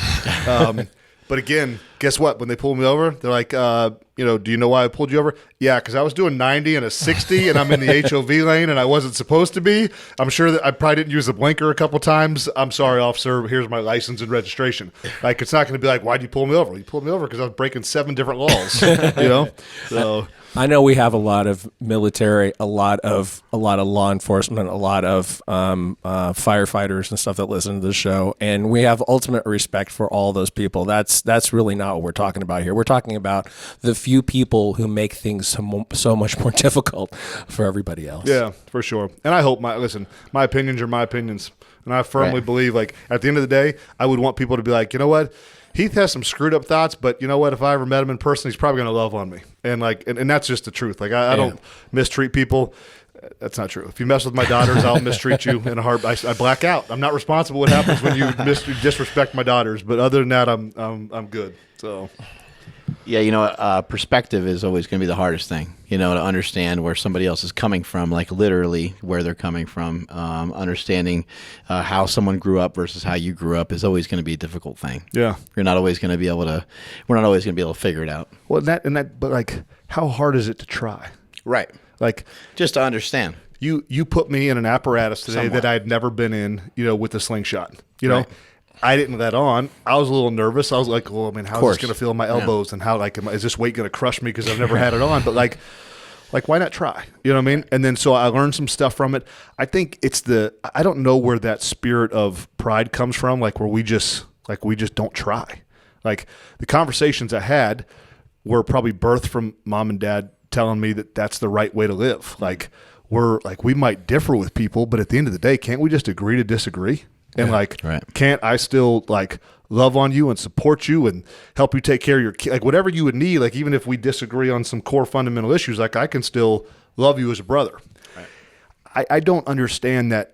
But again, guess what? When they pull me over, they're like, do you know why I pulled you over? Yeah, because I was doing 90 and a 60, and I'm in the HOV lane, and I wasn't supposed to be. I'm sure that I probably didn't use a blinker a couple times. I'm sorry, officer. Here's my license and registration. Like, it's not going to be like, why'd you pull me over? You pulled me over because I was breaking 7 different laws. So. I know we have a lot of military, a lot of law enforcement, a lot of firefighters and stuff that listen to the show, and we have ultimate respect for all those people. That's really not what we're talking about here. We're talking about the few people who make things so much more difficult for everybody else. Yeah, for sure. And I hope my opinions are my opinions, and I firmly believe, like, at the end of the day, I would want people to be like, you know what? Heath has some screwed up thoughts, but you know what? If I ever met him in person, he's probably going to love on me. And and that's just the truth. Like, I don't mistreat people. That's not true. If you mess with my daughters, I'll mistreat you in a heart. I black out. I'm not responsible. What happens when you disrespect my daughters? But other than that, I'm good. So. Yeah, perspective is always going to be the hardest thing, to understand where somebody else is coming from, like literally where they're coming from. Understanding how someone grew up versus how you grew up is always going to be a difficult thing. Yeah. We're not always going to be able to figure it out. Well, but like, how hard is it to try? Right. Like, just to understand. You put me in an apparatus today that I had never been in, with a slingshot, Right. I didn't let on. I was a little nervous. I was like, well, how's this going to feel in my elbows? And how, is this weight going to crush me because I've never had it on? But, like, why not try? You know what I mean? And then so I learned some stuff from it. I think it's I don't know where that spirit of pride comes from, where we just don't try. Like, the conversations I had were probably birthed from mom and dad telling me that that's the right way to live. We might differ with people, but at the end of the day, can't we just agree to disagree? And right. Can't I still love on you and support you and help you take care of your kid? Whatever you would need, even if we disagree on some core fundamental issues, I can still love you as a brother. Right. I don't understand that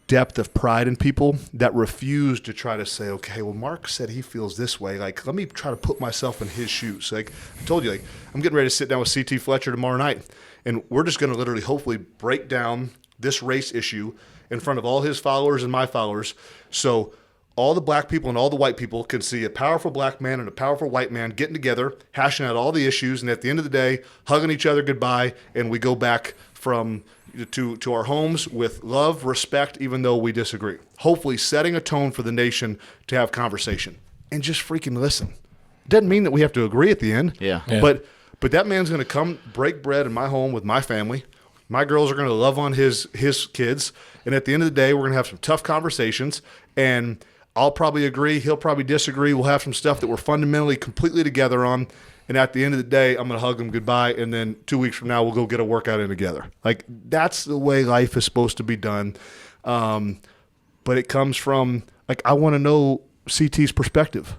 depth of pride in people that refuse to try to say, okay, well, Mark said he feels this way. Let me try to put myself in his shoes. I told you, I'm getting ready to sit down with CT Fletcher tomorrow night, and we're just going to literally hopefully break down this race issue in front of all his followers and my followers, so all the black people and all the white people can see a powerful black man and a powerful white man getting together, hashing out all the issues, and at the end of the day, hugging each other goodbye, and we go back to our homes with love, respect, even though we disagree. Hopefully setting a tone for the nation to have conversation and just freaking listen. Doesn't mean that we have to agree at the end. Yeah. But that man's going to come break bread in my home with my family. My girls are going to love on his kids. And at the end of the day, we're going to have some tough conversations. And I'll probably agree. He'll probably disagree. We'll have some stuff that we're fundamentally completely together on. And at the end of the day, I'm going to hug him goodbye. And then 2 weeks from now, we'll go get a workout in together. That's the way life is supposed to be done. But it comes from, I want to know CT's perspective.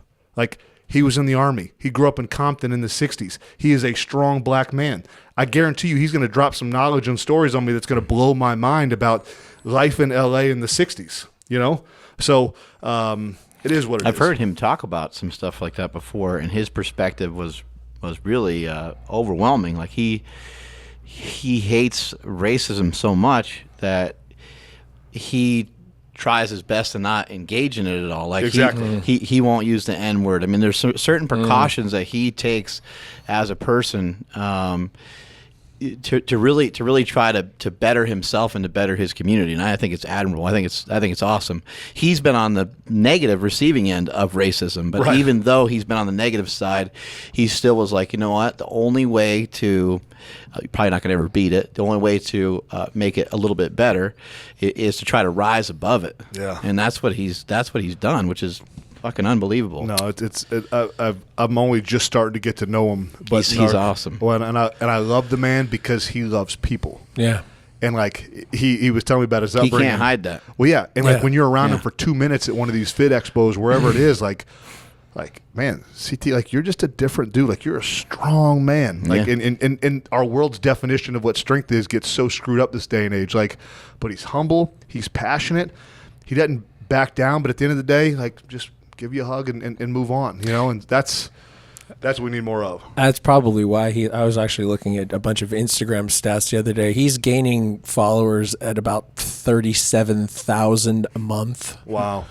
He was in the Army. He grew up in Compton in the 60s. He is a strong black man. I guarantee you he's going to drop some knowledge and stories on me that's going to blow my mind about life in L.A. in the 60s, So it is what it is. I've heard him talk about some stuff like that before, and his perspective was really overwhelming. He hates racism so much that he tries his best to not engage in it at all. Exactly. He won't use the N-word. There's certain precautions that he takes as a person to really try to better himself and to better his community. And I think it's admirable. I think it's awesome. He's been on the negative receiving end of racism, but even though he's been on the negative side, he still was like, you know what? The only way to you're probably not going to ever beat it. The only way to make it a little bit better is to try to rise above it. Yeah, and that's what he's done, which is fucking unbelievable. No, I'm only just starting to get to know him, but he's awesome. Well, and I love the man because he loves people. Yeah, and he was telling me about his upbringing. He can't hide that. Well, yeah, and when you're around him for 2 minutes at one of these fit expos, wherever it is, man, CT, you're just a different dude. You're a strong man. And our world's definition of what strength is gets so screwed up this day and age. But he's humble. He's passionate. He doesn't back down. But at the end of the day, just give you a hug and move on. And that's what we need more of. That's probably why I was actually looking at a bunch of Instagram stats the other day. He's gaining followers at about 37,000 a month. Wow.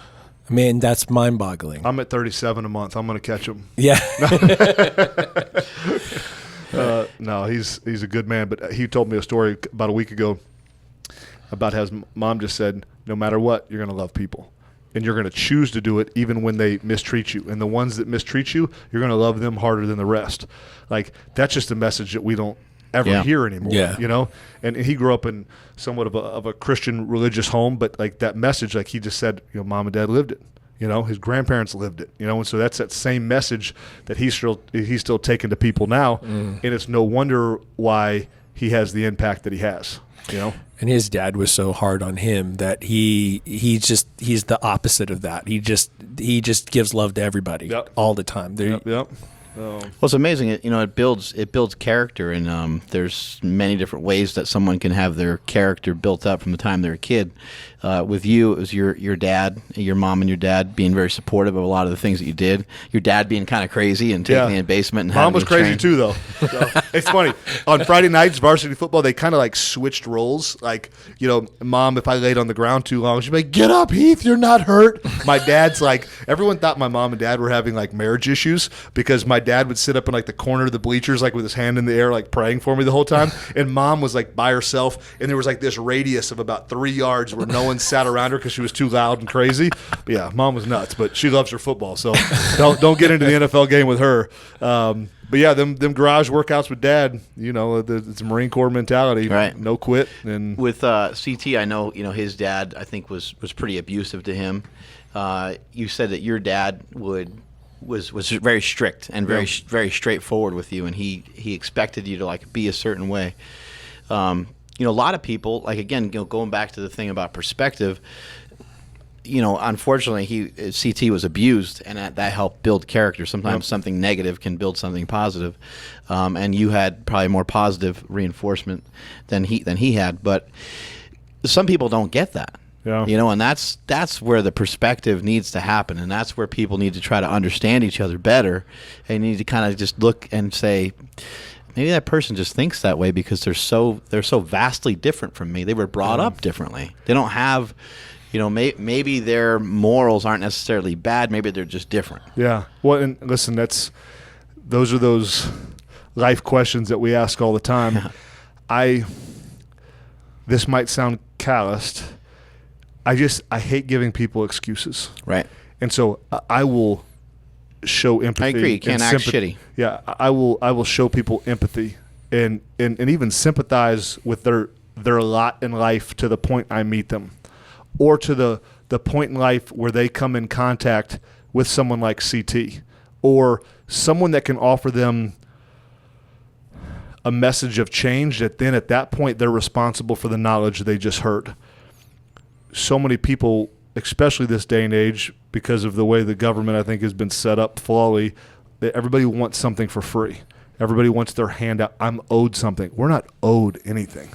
That's mind-boggling. I'm at 37 a month. I'm going to catch him. Yeah. No, he's a good man. But he told me a story about a week ago about how his mom just said, no matter what, you're going to love people. And you're going to choose to do it even when they mistreat you. And the ones that mistreat you, you're going to love them harder than the rest. That's just a message that we don't ever hear anymore. Yeah. And he grew up in somewhat of a Christian religious home, but that message, he just said, mom and dad lived it. His grandparents lived it. And so that's that same message that he's still taking to people now. And it's no wonder why he has the impact that he has. And his dad was so hard on him that he's the opposite of that. He just gives love to everybody all the time. Yep. Well, it's amazing. It builds character, and there's many different ways that someone can have their character built up from the time they're a kid. With you, it was your dad, your mom, and your dad being very supportive of a lot of the things that you did. Your dad being kind of crazy and taking you in the basement. And Mom was crazy train. too, though. So, it's funny. On Friday nights, varsity football, they kind of like switched roles. Like, Mom, if I laid on the ground too long, she'd be like, "Get up, Heath, you're not hurt." My dad's like, everyone thought my mom and dad were having like marriage issues because my dad would sit up in like the corner of the bleachers, like with his hand in the air, like praying for me the whole time. And Mom was like by herself, and there was like this radius of about 3 yards where no one sat around her because she was too loud and crazy. But yeah, Mom was nuts, but she loves her football, so don't get into the NFL game with her. But yeah, them garage workouts with Dad, it's a Marine Corps mentality, right? No quit. And with CT, I know his dad, I think was pretty abusive to him. You said that your dad was very strict and very straightforward with you, and he expected you to like be a certain way. A lot of people, like, again, going back to the thing about perspective, unfortunately, CT was abused, and that helped build character. Sometimes something negative can build something positive, and you had probably more positive reinforcement than he had. But some people don't get that. Yeah. And that's where the perspective needs to happen, and that's where people need to try to understand each other better, and need to kind of just look and say, maybe that person just thinks that way because they're so vastly different from me. They were brought up differently. They don't have, maybe their morals aren't necessarily bad. Maybe they're just different. Yeah. Well, and listen, those are those life questions that we ask all the time. This might sound calloused. I hate giving people excuses. Right. And so I will show empathy. I agree. You can't act shitty. Yeah. I will show people empathy and even sympathize with their lot in life to the point I meet them, or to the point in life where they come in contact with someone like CT, or someone that can offer them a message of change that then at that point they're responsible for the knowledge they just heard. So many people, especially this day and age, because of the way the government, I think, has been set up flawly, that everybody wants something for free. Everybody wants their handout. I'm owed something. We're not owed anything.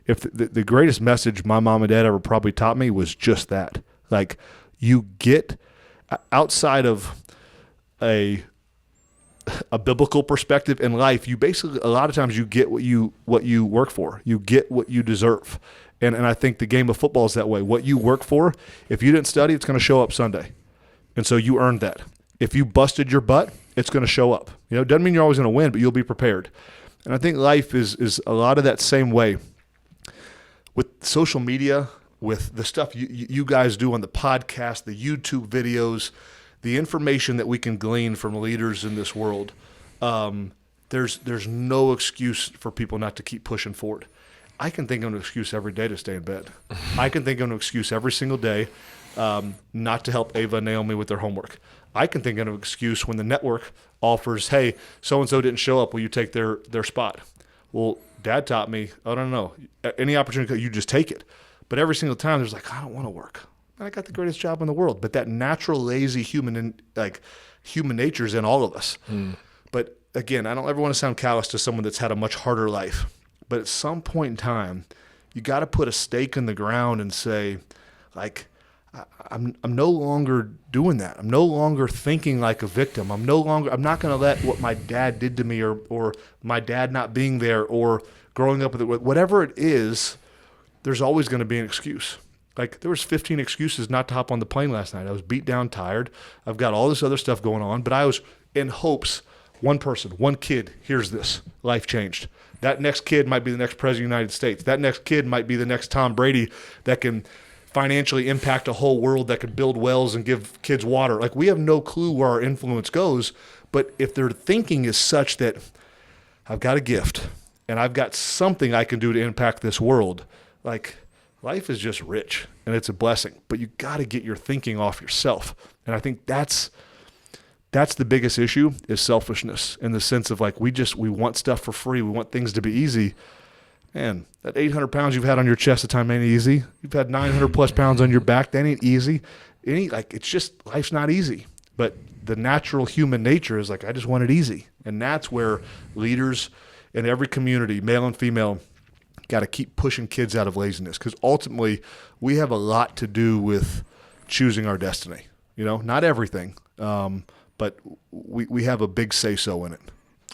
If the greatest message my mom and dad ever probably taught me was just that. Like, you get, outside of a biblical perspective in life, you basically, a lot of times you get what you work for. You get what you deserve. And I think the game of football is that way. What you work for, if you didn't study, it's going to show up Sunday. And so you earned that. If you busted your butt, it's going to show up. It doesn't mean you're always going to win, but you'll be prepared. And I think life is a lot of that same way. With social media, with the stuff you guys do on the podcast, the YouTube videos, the information that we can glean from leaders in this world, there's no excuse for people not to keep pushing forward. I can think of an excuse every day to stay in bed. I can think of an excuse every single day not to help Ava and Naomi with their homework. I can think of an excuse when the network offers, hey, so-and-so didn't show up, will you take their spot? Well, Dad taught me, I don't know, any opportunity, you just take it. But every single time there's like, I don't want to work. I got the greatest job in the world. But that natural, lazy human nature is in all of us. But again, I don't ever want to sound callous to someone that's had a much harder life. But at some point in time, you got to put a stake in the ground and say, like, I'm no longer doing that. I'm no longer thinking like a victim. I'm not going to let what my dad did to me or my dad not being there or growing up with it, whatever it is, there's always going to be an excuse. Like, there was 15 excuses not to hop on the plane last night. I was beat down, tired. I've got all this other stuff going on, but I was in hopes one person, one kid hears this. Life changed. That next kid might be the next president of the United States. That next kid might be the next Tom Brady that can financially impact a whole world, that can build wells and give kids water. Like, we have no clue where our influence goes, but if their thinking is such that I've got a gift and I've got something I can do to impact this world, like, life is just rich and it's a blessing, but you got to get your thinking off yourself. And I think that's the biggest issue, is selfishness, in the sense of like, we want stuff for free. We want things to be easy. Man, that 800 pounds you've had on your chest at time ain't easy. You've had 900 plus pounds on your back. That ain't easy. It's just, life's not easy. But the natural human nature is like, I just want it easy. And that's where leaders in every community, male and female, got to keep pushing kids out of laziness, because ultimately we have a lot to do with choosing our destiny. Not everything, but we have a big say-so in it.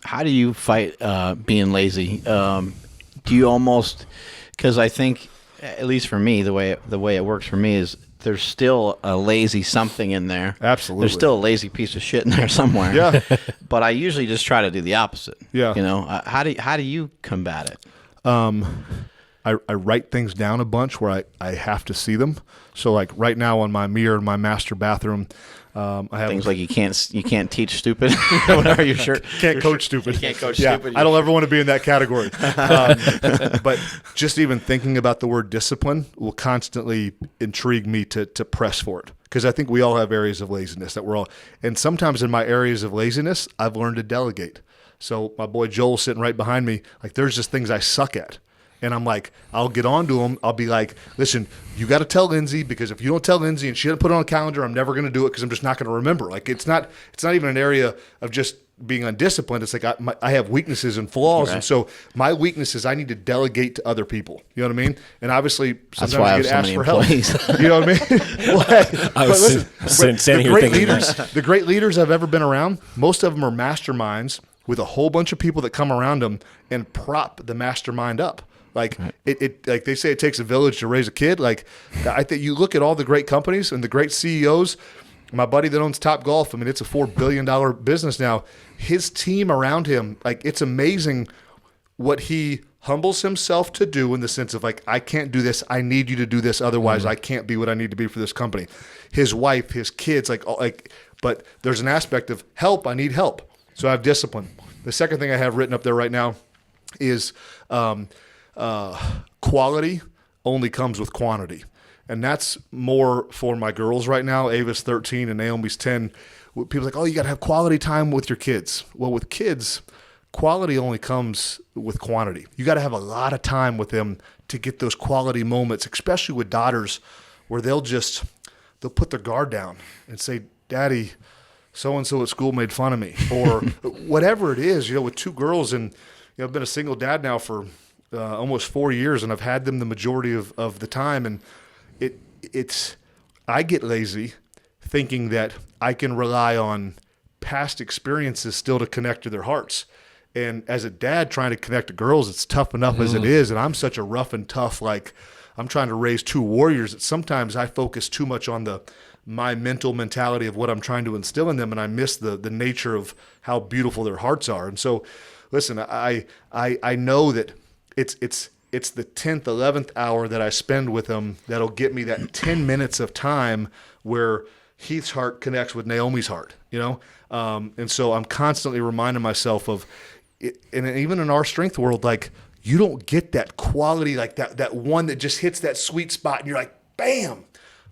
How do you fight being lazy? Do you almost, because I think, at least for me, the way it works for me is there's still a lazy something in there. Absolutely. There's still a lazy piece of shit in there somewhere. Yeah. But I usually just try to do the opposite. Yeah. How do you combat it? I write things down a bunch where I have to see them. So like right now on my mirror in my master bathroom, I have things like you can't teach stupid. Whatever your shirt. Can't coach stupid. You can't coach yeah, stupid. I don't ever want to be in that category. But just even thinking about the word discipline will constantly intrigue me to press for it. Because I think we all have areas of laziness that we're all, and sometimes in my areas of laziness, I've learned to delegate. So my boy Joel sitting right behind me, like there's just things I suck at. And I'm like, I'll get on to him. I'll be like, listen, you got to tell Lindsay, because if you don't tell Lindsay and she doesn't put it on a calendar, I'm never going to do it because I'm just not going to remember. Like it's not even an area of just being undisciplined. It's like I have weaknesses and flaws. Right. And so my weakness is I need to delegate to other people. You know what I mean? And obviously sometimes you get asked for help. You know what I mean? I was standing here thinking the great leaders I've ever been around, most of them are masterminds with a whole bunch of people that come around them and prop the mastermind up. Like it like they say, it takes a village to raise a kid. Like I think you look at all the great companies and the great CEOs. My buddy that owns Top Golf, I mean, it's a $4 billion business now. His team around him, like it's amazing what he humbles himself to do, in the sense of like, I can't do this. I need you to do this. Otherwise, I can't be what I need to be for this company. His wife, his kids, but there's an aspect of help. I need help. So I have discipline. The second thing I have written up there right now is quality only comes with quantity. And that's more for my girls right now. Ava's 13 and Naomi's 10. People are like, oh, you got to have quality time with your kids. Well, with kids, quality only comes with quantity. You got to have a lot of time with them to get those quality moments, especially with daughters, where they'll put their guard down and say, Daddy, so-and-so at school made fun of me, or whatever it is, with two girls. And I've been a single dad now for almost 4 years, and I've had them the majority of the time. And I get lazy thinking that I can rely on past experiences still to connect to their hearts. And as a dad trying to connect to girls, it's tough enough as it is. And I'm such a rough and tough, like I'm trying to raise two warriors, that sometimes I focus too much on my mental mentality of what I'm trying to instill in them, and I miss the nature of how beautiful their hearts are. And so, listen, I know that it's the 10th, 11th hour that I spend with them that'll get me that 10 minutes of time where Heath's heart connects with Naomi's heart, and so I'm constantly reminding myself of it, and even in our strength world, like you don't get that quality, like that one that just hits that sweet spot and you're like, bam,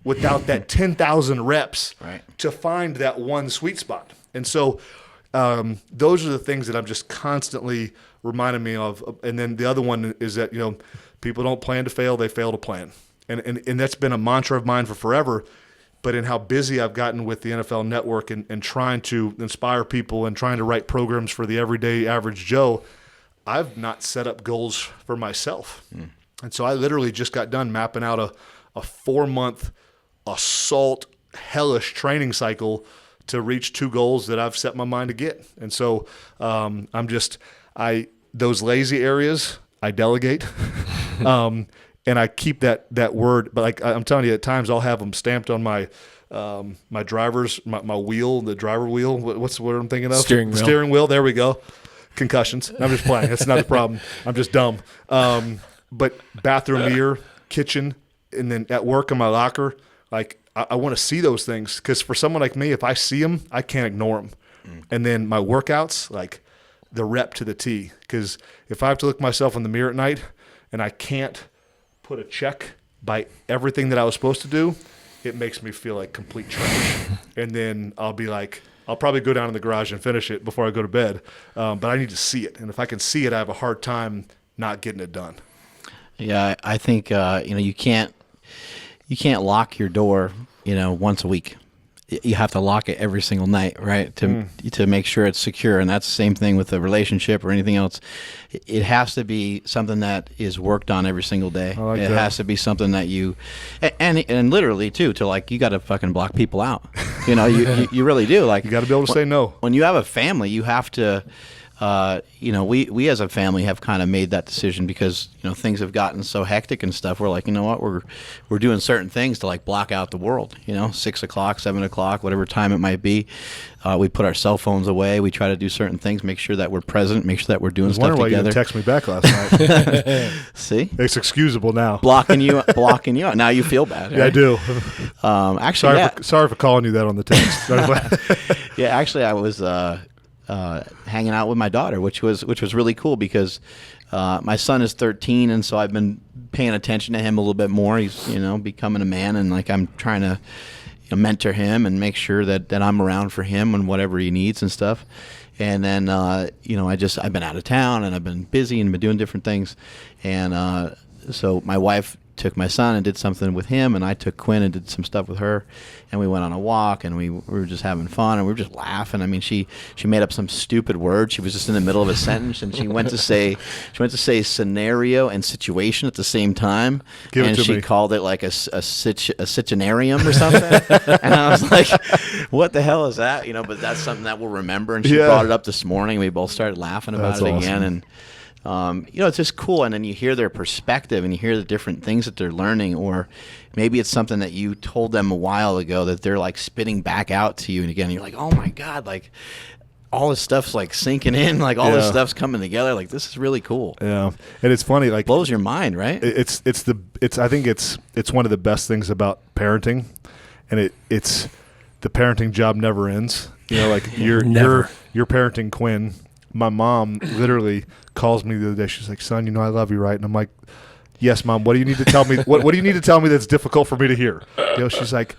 without that 10,000 reps to find that one sweet spot. And so those are the things that I'm just constantly reminding me of. And then the other one is that, people don't plan to fail, they fail to plan. And that's been a mantra of mine for forever. But in how busy I've gotten with the NFL Network and trying to inspire people and trying to write programs for the everyday average Joe, I've not set up goals for myself. And so I literally just got done mapping out a 4-month assault, hellish training cycle to reach 2 goals that I've set my mind to get. And so those lazy areas, I delegate. And I keep that word, but like I'm telling you, at times I'll have them stamped on my my wheel, the driver wheel. What's the word I'm thinking of? Steering wheel. There we go. Concussions. I'm just playing. That's not the problem. I'm just dumb. But bathroom mirror, kitchen, and then at work in my locker, like I want to see those things, because for someone like me, if I see them, I can't ignore them. And then my workouts, like the rep to the T, because if I have to look myself in the mirror at night and I can't put a check by everything that I was supposed to do, it makes me feel like complete trash. And then I'll be like, I'll probably go down in the garage and finish it before I go to bed. But I need to see it. And if I can see it, I have a hard time not getting it done. Yeah, I think you can't lock your door, once a week. you have to lock it every single night, right? To make sure it's secure. And that's the same thing with a relationship or anything else. It has to be something that is worked on every single day. It has to be something that you, and literally too, to like, you got to fucking block people out. You know, you really do. Like, You got to be able to say no. When you have a family, you have to, you know, we as a family have kind of made that decision because, you know, things have gotten so hectic and stuff. We're like, you know what, we're doing certain things to like block out the world, you know, 6 o'clock, 7 o'clock, whatever time it might be. We put our cell phones away. We try to do certain things, make sure that we're present, make sure that we're doing stuff together. I wonder why you didn't text me back last night. See? It's excusable now. Blocking you out. Now you feel bad. Right? Yeah, I do. Actually, sorry for calling you that on the text. Yeah, actually, I was hanging out with my daughter, which was really cool because my son is 13, and so I've been paying attention to him a little bit more. He's, you know, becoming a man, and like I'm trying to, you know, mentor him and make sure that I'm around for him and whatever he needs and stuff. And then you know, I've been out of town and I've been busy and been doing different things, and so my wife took my son and did something with him, and I took Quinn and did some stuff with her, and we went on a walk, and we were just having fun, and we were just laughing. I mean, she made up some stupid word. She was just in the middle of a sentence, and she went to say scenario and situation at the same time, and she called it like a situationarium or something. And I was like, what the hell is that? You know, but that's something that we'll remember. And she brought it up this morning. We both started laughing about it again, and you know, it's just cool. And then you hear their perspective and you hear the different things that they're learning, or maybe it's something that you told them a while ago that they're like spitting back out to you. And again, you're like, oh my God, like all this stuff's like sinking in, like all this stuff's coming together. Like, this is really cool. Yeah. And it's funny, like, blows your mind, right? I think it's one of the best things about parenting, and it's the parenting job never ends. You know, like you're parenting Quinn. My mom literally calls me the other day. She's like, son, you know I love you, right? And I'm like, yes, Mom. What do you need to tell me? What do you need to tell me that's difficult for me to hear? You know, she's like,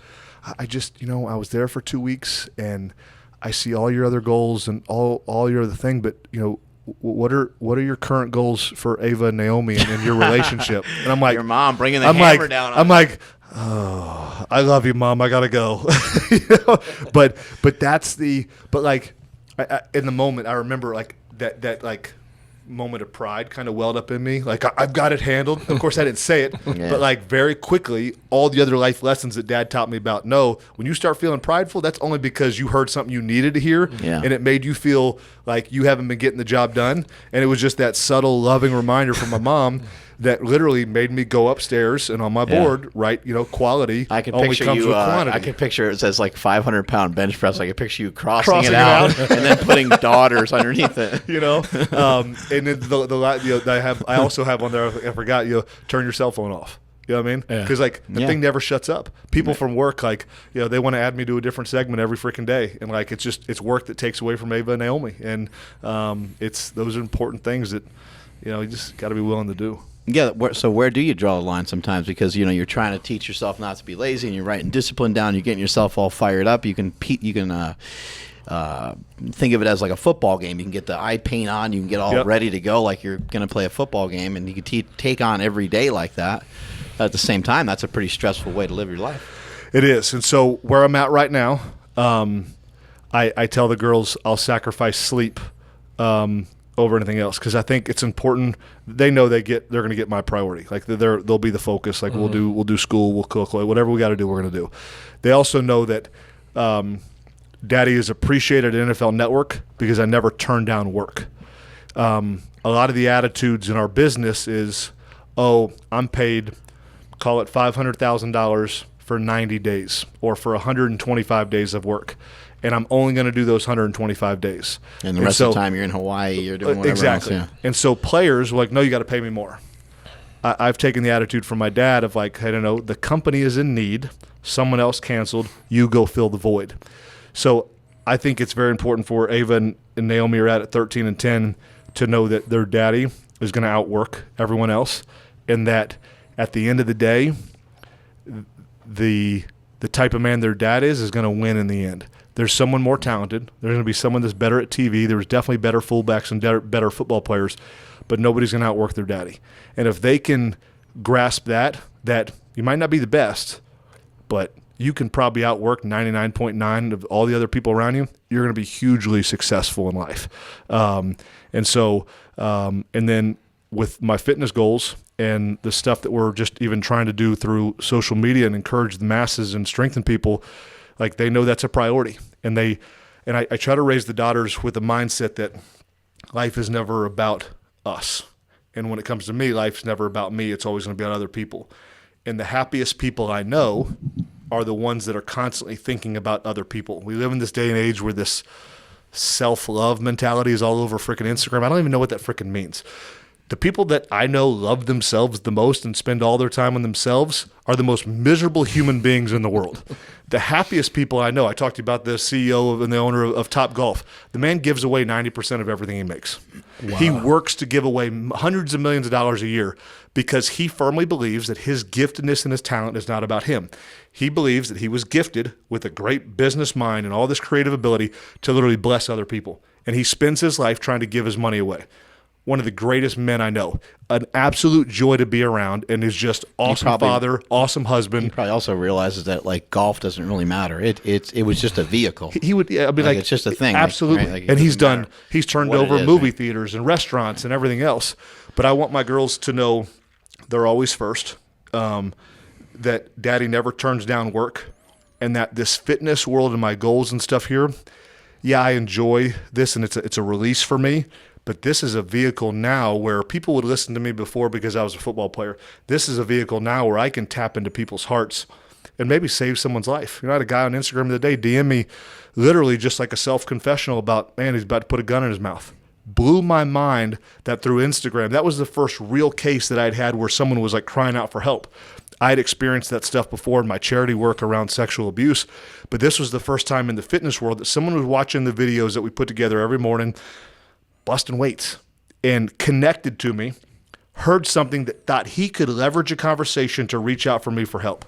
I just, you know, I was there for 2 weeks, and I see all your other goals and all your other thing, but, you know, what are your current goals for Ava and Naomi and your relationship? And I'm like, your mom bringing the hammer down on I'm like, oh, I love you, Mom. I gotta go. You know? But like, in the moment, I remember like that like moment of pride kind of welled up in me. Like, I've got it handled. Of course, I didn't say it, but like very quickly, all the other life lessons that Dad taught me about, no, when you start feeling prideful, that's only because you heard something you needed to hear, and it made you feel like you haven't been getting the job done. And it was just that subtle, loving reminder from my mom that literally made me go upstairs and on my board write, you know, quality I can only picture comes you, with quantity. I can picture it says like 500-pound bench press. I can picture you crossing it out and then putting daughters underneath it. You know, and then I also have on there, I forgot, you know, turn your cell phone off. You know what I mean? Because like the thing never shuts up. People from work, like, you know, they want to add me to a different segment every freaking day, and like it's work that takes away from Ava and Naomi, and those are important things that, you know, you just got to be willing to do. Yeah, so where do you draw the line sometimes? Because, you know, you're trying to teach yourself not to be lazy, and you're writing discipline down. You're getting yourself all fired up. You can think of it as like a football game. You can get the eye paint on. You can get all ready to go like you're going to play a football game, and you can take on every day like that. At the same time, that's a pretty stressful way to live your life. It is. And so where I'm at right now, I tell the girls I'll sacrifice sleep over anything else, because I think it's important. They know they're going to get my priority. Like they'll be the focus. Like we'll do school, we'll cook, whatever we got to do, we're going to do. They also know that Daddy is appreciated at NFL Network because I never turn down work. A lot of the attitudes in our business is, oh, I'm paid, call it $500,000 for 90 days or for 125 days of work, and I'm only going to do those 125 days. And the rest of the time you're in Hawaii, you're doing whatever exactly. else. Yeah. And so players were like, no, you got to pay me more. I've taken the attitude from my dad of like, I don't know, the company is in need, someone else canceled, you go fill the void. So I think it's very important for Ava and Naomi are at 13 and 10 to know that their daddy is going to outwork everyone else, and that at the end of the day, the type of man their dad is going to win in the end. There's someone more talented. There's going to be someone that's better at TV. There's definitely better fullbacks and better football players, but nobody's going to outwork their daddy. And if they can grasp that you might not be the best, but you can probably outwork 99.9 of all the other people around you, you're going to be hugely successful in life. And then with my fitness goals and the stuff that we're just even trying to do through social media and encourage the masses and strengthen people, like they know that's a priority. And I try to raise the daughters with the mindset that life is never about us. And when it comes to me, life's never about me. It's always going to be about other people. And the happiest people I know are the ones that are constantly thinking about other people. We live in this day and age where this self-love mentality is all over freaking Instagram. I don't even know what that freaking means. The people that I know love themselves the most and spend all their time on themselves are the most miserable human beings in the world. The happiest people I know, I talked to you about the CEO and the owner of Top Golf. The man gives away 90% of everything he makes. Wow. He works to give away hundreds of millions of dollars a year because he firmly believes that his giftedness and his talent is not about him. He believes that he was gifted with a great business mind and all this creative ability to literally bless other people. And he spends his life trying to give his money away. One of the greatest men I know, an absolute joy to be around, and is just awesome father, awesome husband. He probably also realizes that like golf doesn't really matter. It was just a vehicle. He would, I mean, like it's just a thing. Absolutely. Right? And he's turned over movie theaters and restaurants and everything else. But I want my girls to know they're always first, that daddy never turns down work, and that this fitness world and my goals and stuff here, yeah, I enjoy this, and it's a release for me. But this is a vehicle now where people would listen to me before because I was a football player. This is a vehicle now where I can tap into people's hearts and maybe save someone's life. You know, I had a guy on Instagram the other day DM me literally just like a self-confessional about, man, he's about to put a gun in his mouth. Blew my mind that through Instagram, that was the first real case that I'd had where someone was like crying out for help. I had experienced that stuff before in my charity work around sexual abuse, but this was the first time in the fitness world that someone was watching the videos that we put together every morning, busting weights, and connected to me, heard something that thought he could leverage a conversation to reach out for me for help.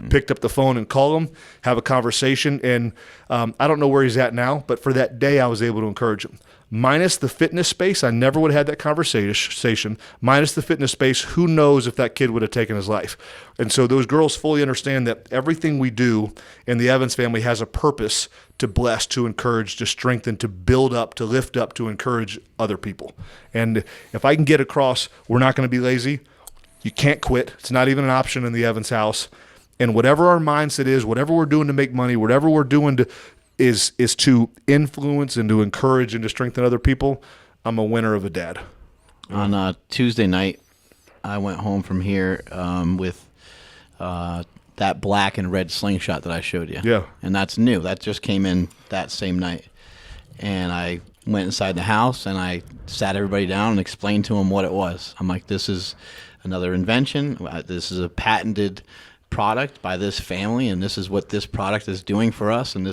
Picked up the phone and called him, have a conversation, and I don't know where he's at now, but for that day I was able to encourage him. Minus the fitness space, I never would have had that conversation. Minus the fitness space, who knows if that kid would have taken his life. And so those girls fully understand that everything we do in the Evans family has a purpose to bless, to encourage, to strengthen, to build up, to lift up, to encourage other people. And if I can get across, we're not going to be lazy. You can't quit. It's not even an option in the Evans house. And whatever our mindset is, whatever we're doing to make money, whatever we're doing is to influence and to encourage and to strengthen other people, I'm a winner of a dad. On Tuesday night, I went home from here with that black and red slingshot that I showed you. Yeah. And that's new. That just came in that same night. And I went inside the house and I sat everybody down and explained to them what it was. I'm like, this is another invention. This is a patented product by this family, and this is what this product is doing for us, and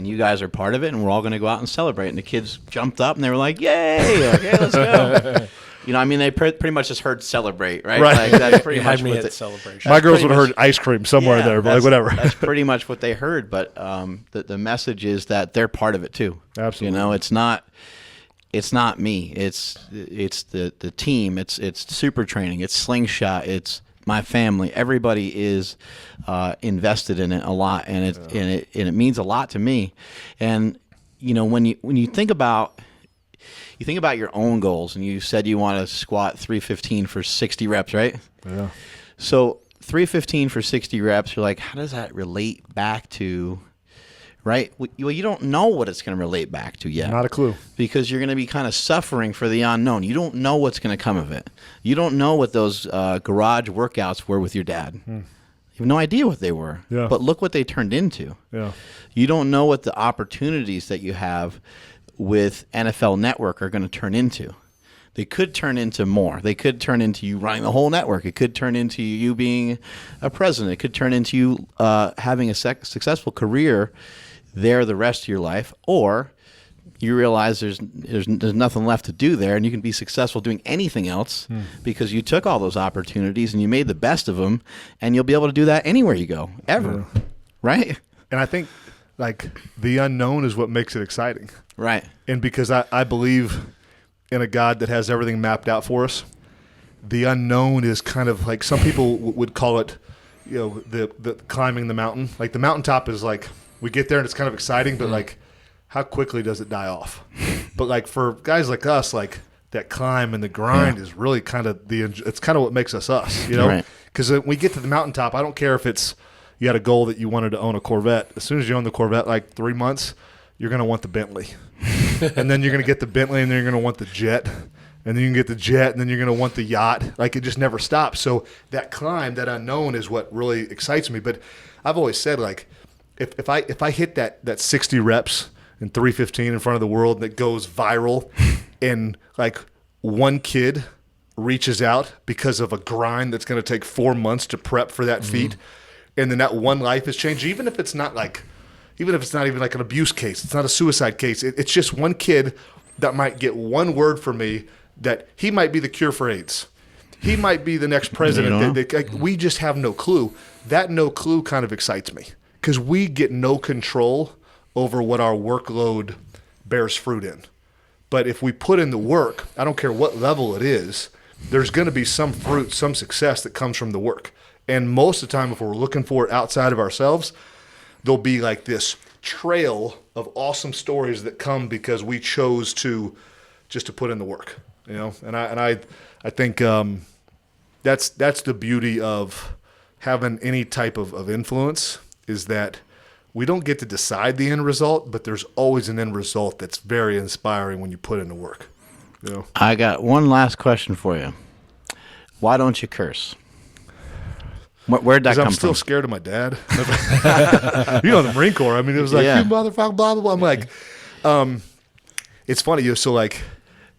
you guys are part of it, and we're all going to go out and celebrate. And the kids jumped up and they were like, yay, okay, let's go. You know, I mean, they pretty much just heard celebrate, right? Right. Like, that's pretty much what celebration. My girls would have heard ice cream somewhere there, but like whatever. That's pretty much what they heard, but the message is that they're part of it too. Absolutely. You know, it's not me. It's the team. It's super training. It's slingshot. It's my family. Everybody is invested in it a lot, and it means a lot to me. And you know, when you think about your own goals, and you said you want to squat 315 for 60 reps, right? Yeah. So 315 for 60 reps, you're like, how does that relate back to? Right? Well, you don't know what it's going to relate back to yet. Not a clue. Because you're going to be kind of suffering for the unknown. You don't know what's going to come of it. You don't know what those garage workouts were with your dad. You have no idea what they were. Yeah. But look what they turned into. Yeah. You don't know what the opportunities that you have with NFL Network are going to turn into. They could turn into more. They could turn into you running the whole network. It could turn into you being a president. It could turn into you having a successful career there the rest of your life, or you realize there's nothing left to do there, and you can be successful doing anything else because you took all those opportunities and you made the best of them, and you'll be able to do that anywhere you go, ever. Yeah. Right? And I think like the unknown is what makes it exciting. Right. And because I believe in a God that has everything mapped out for us, the unknown is kind of like some people would call it, the climbing the mountain. Like the mountaintop is like we get there and it's kind of exciting, but like how quickly does it die off? But like for guys like us, like that climb and the grind is really kind of it's kind of what makes us us, Because when we get to the mountaintop, I don't care if it's you had a goal that you wanted to own a Corvette. As soon as you own the Corvette, like 3 months, you're going to want the Bentley. And then you're going to get the Bentley, and then you're going to want the jet. And then you can get the jet, and then you're going to want the yacht. Like, it just never stops. So that climb, that unknown is what really excites me. But I've always said, like, if I hit that 60 reps and 315 in front of the world that goes viral, and, like, one kid reaches out because of a grind that's going to take 4 months to prep for that feat, and then that one life has changed, even if it's not even like an abuse case, it's not a suicide case. It's just one kid that might get one word from me that he might be the cure for AIDS. He might be the next president. We just have no clue. That no clue kind of excites me because we get no control over what our workload bears fruit in. But if we put in the work, I don't care what level it is, there's going to be some fruit, some success that comes from the work. And most of the time, if we're looking for it outside of ourselves, there'll be like this trail of awesome stories that come because we chose to just to put in the work, And I think that's the beauty of having any type of influence is that we don't get to decide the end result, but there's always an end result that's very inspiring when you put in the work. I got one last question for you. Why don't you curse? Where'd that come from? I'm still scared of my dad. The Marine Corps. I mean, it was like, you motherfucker, blah, blah, blah. I'm like, it's funny. So like,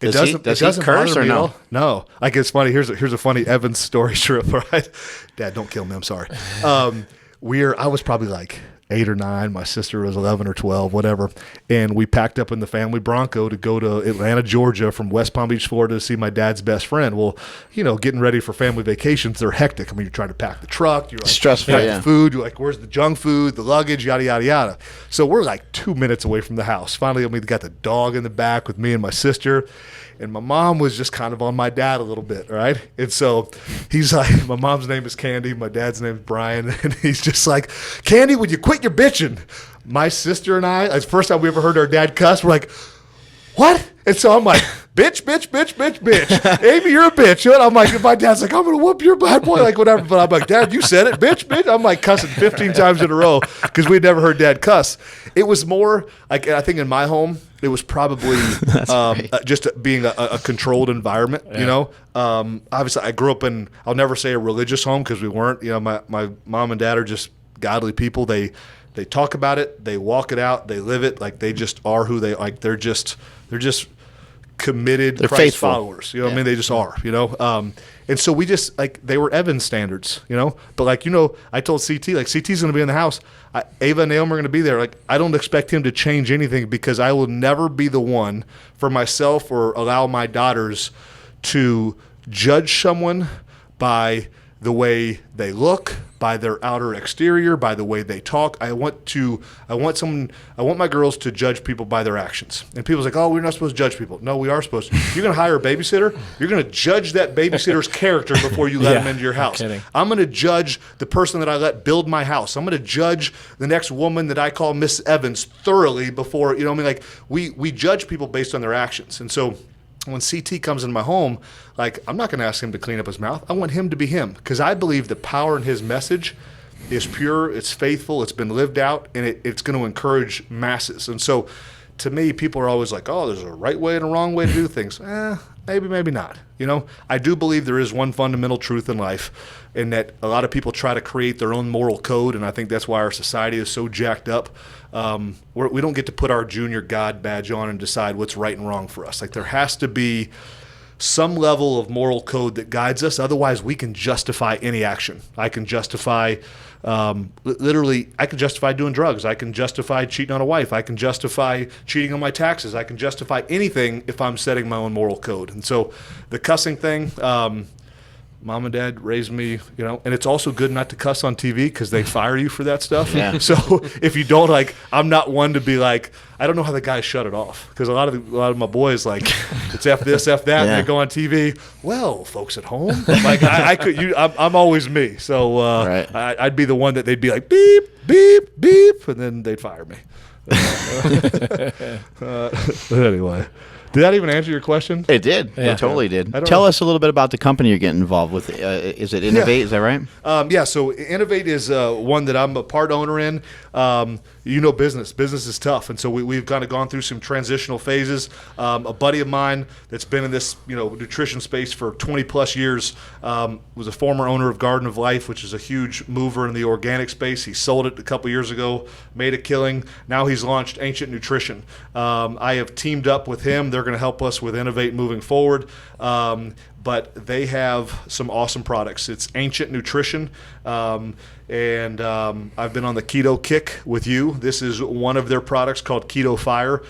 it doesn't curse bother or me at no? all. No. Like, it's funny. Here's a funny Evans story trip, right? Dad, don't kill me. I'm sorry. I was probably like 8 or 9. My sister was 11 or 12, whatever. And we packed up in the family Bronco to go to Atlanta, Georgia from West Palm Beach, Florida to see my dad's best friend. Well, getting ready for family vacations, they're hectic. I mean, you're trying to pack the truck. You're like, stressful, the food. You're like, where's the junk food, the luggage, yada, yada, yada. So we're like 2 minutes away from the house. Finally, we got the dog in the back with me and my sister. And my mom was just kind of on my dad a little bit, right? And so he's like, my mom's name is Candy, my dad's name is Brian, and he's just like, Candy, would you quit your bitching? My sister and I, it's the first time we ever heard our dad cuss, we're like, what? And so I'm like, bitch, bitch, bitch, bitch, bitch. Amy, you're a bitch. And I'm like, my dad's like, I'm going to whoop your bad boy, like whatever. But I'm like, Dad, you said it, bitch, bitch. I'm like cussing 15 times in a row because we'd never heard Dad cuss. It was more like, I think in my home, it was probably just being a controlled environment, Obviously, I grew up in, I'll never say a religious home because we weren't. My mom and dad are just godly people. They talk about it, they walk it out, they live it. Like they just are who they like. They're just committed They're Christ faithful. followers. What I mean? They just are. And so we just like they were Evans standards. But like I told CT like CT's going to be in the house. Ava and Naomi are going to be there. Like I don't expect him to change anything because I will never be the one for myself or allow my daughters to judge someone by the way they look, by their outer exterior, by the way they talk. I want my girls to judge people by their actions. And people's like, oh, we're not supposed to judge people. No, we are supposed to. You're going to hire a babysitter, you're going to judge that babysitter's character before you let him into your house. I'm going to judge the person that I let build my house. I'm going to judge the next woman that I call Miss Evans thoroughly before, like we judge people based on their actions. And so when CT comes in my home, like I'm not going to ask him to clean up his mouth. I want him to be him because I believe the power in his message is pure, it's faithful, it's been lived out, and it's going to encourage masses. And so to me, people are always like, oh, there's a right way and a wrong way to do things. Maybe not. I do believe there is one fundamental truth in life, and that a lot of people try to create their own moral code, and I think that's why our society is so jacked up. We don't get to put our junior God badge on and decide what's right and wrong for us. Like there has to be some level of moral code that guides us. Otherwise, we can justify any action. I can justify I can justify doing drugs. I can justify cheating on a wife. I can justify cheating on my taxes. I can justify anything if I'm setting my own moral code. And so the cussing thing, Mom and Dad raised me, and it's also good not to cuss on TV because they fire you for that stuff. Yeah. So if you don't, I'm not one to be like, I don't know how the guys shut it off, because a lot of my boys, like, it's F this, F that, and they go on TV. Well, folks at home, like I'm always me. So I'd be the one that they'd be like, beep, beep, beep, and then they'd fire me. Anyway. Did that even answer your question? It did. Yeah. It totally did. Tell us a little bit about the company you're getting involved with. Is it Innovate? Is that right? So Innovate is one that I'm a part owner in. Business. Business is tough, and so we've kind of gone through some transitional phases. A buddy of mine that's been in this nutrition space for 20 plus years was a former owner of Garden of Life, which is a huge mover in the organic space. He sold it a couple years ago, made a killing. Now he's launched Ancient Nutrition. I have teamed up with him. They're going to help us with Innovate moving forward. But they have some awesome products. It's Ancient Nutrition, and I've been on the keto kick with you. This is one of their products called Keto Fire.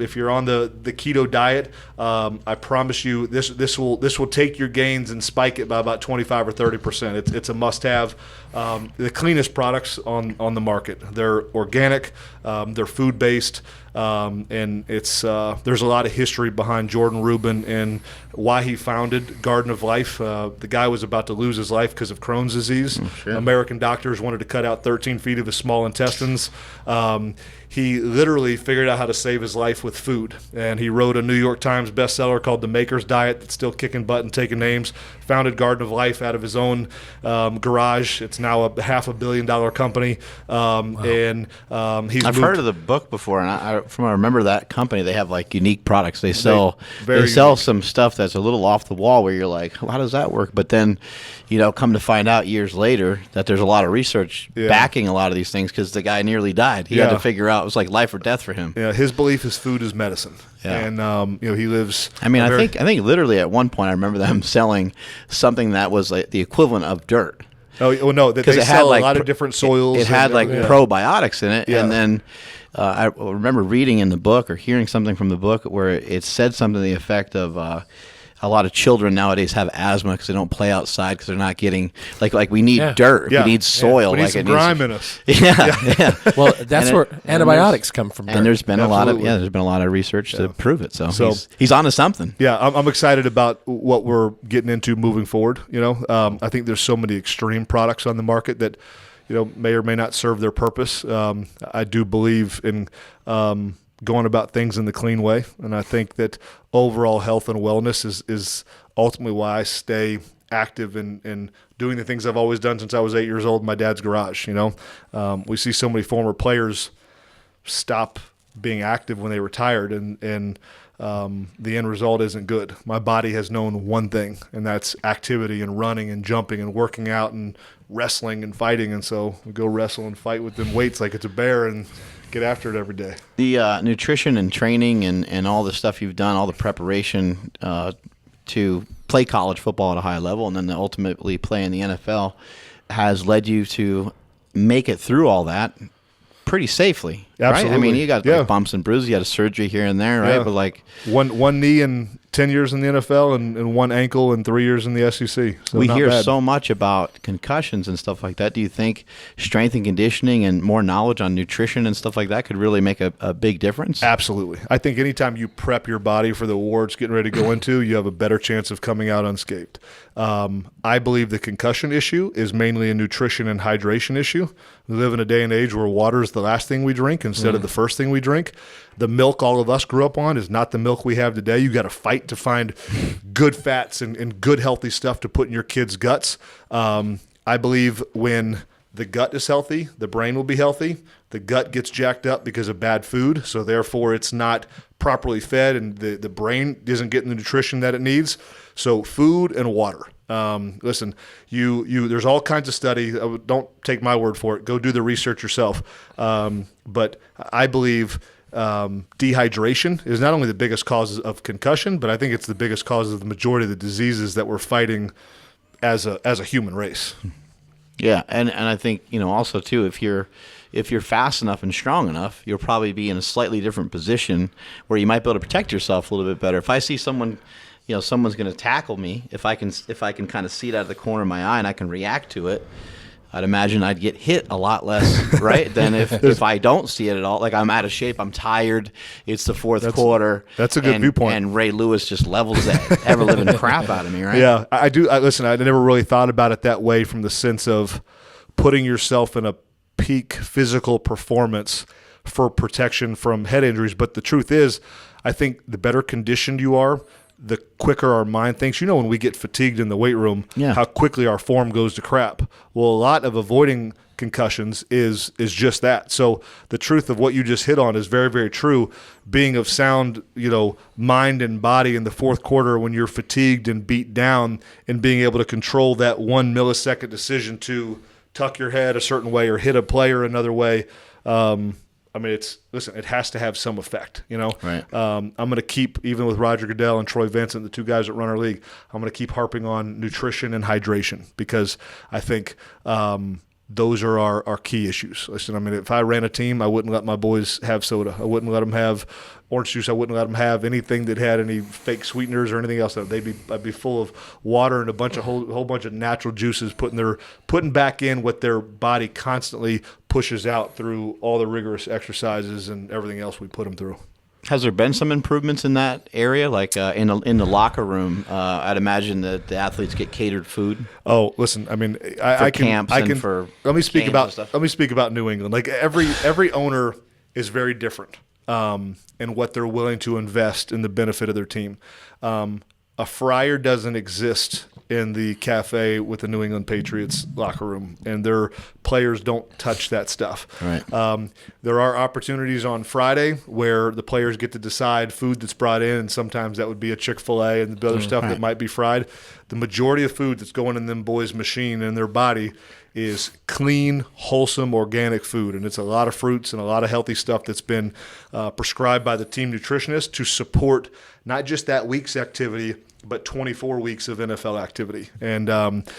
If you're on the keto diet, I promise you this will take your gains and spike it by about 25 or 30%. It's a must-have. The cleanest products on the market. They're organic. They're food-based. And it's there's a lot of history behind Jordan Rubin and why he founded Garden of Life. The guy was about to lose his life because of Crohn's disease. American doctors wanted to cut out 13 feet of his small intestines. He literally figured out how to save his life with food, and he wrote a New York Times bestseller called The Maker's Diet that's still kicking butt and taking names. Founded Garden of Life out of his own garage. It's now a $500 million company. And I've heard of the book before, and I remember that company. They have like unique products. They sell some stuff that's a little off the wall where you're like, how does that work? But then, come to find out years later that there's a lot of research backing a lot of these things, because the guy nearly died. He had to figure out, it was like life or death for him. Yeah, his belief is food is medicine. Yeah. And he lives. I mean, I think literally at one point I remember them selling something that was like the equivalent of dirt. Oh well, no, they sell a lot of different soils. It had probiotics in it, and then I remember reading in the book or hearing something from the book where it said something to the effect of. A lot of children nowadays have asthma because they don't play outside because they're not getting like we need dirt, we need soil, we need some grime in us. Yeah. Well, that's where antibiotics come from. And there's been a lot of research to prove it. So he's onto something. Yeah, I'm excited about what we're getting into moving forward. I think there's so many extreme products on the market that may or may not serve their purpose. I do believe in going about things in the clean way, and I think that overall health and wellness is ultimately why I stay active in doing the things I've always done since I was 8 years old in my dad's garage. We see so many former players stop being active when they retired, and the end result isn't good. My body has known one thing, and that's activity and running and jumping and working out and wrestling and fighting, and so we go wrestle and fight with them weights like it's a bear and get after it every day. The nutrition and training and all the stuff you've done, all the preparation to play college football at a high level and then to ultimately play in the NFL has led you to make it through all that pretty safely. Absolutely. Right? I mean, you got like bumps and bruises. You had a surgery here and there, right? Yeah. But like one knee and 10 years in the NFL and one ankle and 3 years in the SEC. So we hear bad. so much about concussions and stuff like that. Do you think strength and conditioning and more knowledge on nutrition and stuff like that could really make a big difference? Absolutely. I think anytime you prep your body for the awards getting ready to go into, you have a better chance of coming out unscathed. I believe the concussion issue is mainly a nutrition and hydration issue. We live in a day and age where water is the last thing we drink instead of the first thing we drink. The milk all of us grew up on is not the milk we have today. You got to fight to find good fats and good healthy stuff to put in your kids' guts. I believe when the gut is healthy, the brain will be healthy. The gut gets jacked up because of bad food, so therefore it's not properly fed and the brain isn't getting the nutrition that it needs. So food and water. Listen, there's all kinds of studies. Don't take my word for it. Go do the research yourself. But I believe dehydration is not only the biggest cause of concussion, but I think it's the biggest cause of the majority of the diseases that we're fighting as a human race. Yeah, and I think also too, if you're fast enough and strong enough, you'll probably be in a slightly different position where you might be able to protect yourself a little bit better. If I see someone someone's going to tackle me, if I can kind of see it out of the corner of my eye and I can react to it, I'd imagine I'd get hit a lot less, right, than if I don't see it at all. Like, I'm out of shape, I'm tired, it's the fourth quarter. That's a good viewpoint. And Ray Lewis just levels that ever-living crap out of me, right? Yeah, I do. Listen, I never really thought about it that way from the sense of putting yourself in a peak physical performance for protection from head injuries. But the truth is, I think the better conditioned you are, the quicker our mind thinks. When we get fatigued in the weight room, how quickly our form goes to crap. Well, a lot of avoiding concussions is just that. So the truth of what you just hit on is very, very true. Being of sound, mind and body in the fourth quarter when you're fatigued and beat down, and being able to control that 1 millisecond decision to tuck your head a certain way or hit a player another way. It has to have some effect, Right. I'm going to keep, even with Roger Goodell and Troy Vincent, the two guys that run our league, I'm going to keep harping on nutrition and hydration, because I think those are our key issues. Listen, if I ran a team, I wouldn't let my boys have soda. I wouldn't let them have orange juice. I wouldn't let them have anything that had any fake sweeteners or anything else. I'd be full of water and a whole bunch of natural juices, putting back in what their body constantly pushes out through all the rigorous exercises and everything else we put them through. Has there been some improvements in that area, like in the locker room? I'd imagine that the athletes get catered food. Oh, listen, let me speak about New England. Like every owner is very different in what they're willing to invest in the benefit of their team. A fryer doesn't exist in the cafe with the New England Patriots locker room, and their players don't touch that stuff. Right. There are opportunities on Friday where the players get to decide food that's brought in, and sometimes that would be a Chick-fil-A and the other stuff that might be fried. The majority of food that's going in them boys' machine and their body is clean, wholesome, organic food, and it's a lot of fruits and a lot of healthy stuff that's been prescribed by the team nutritionist to support not just that week's activity, but 24 weeks of NFL activity. And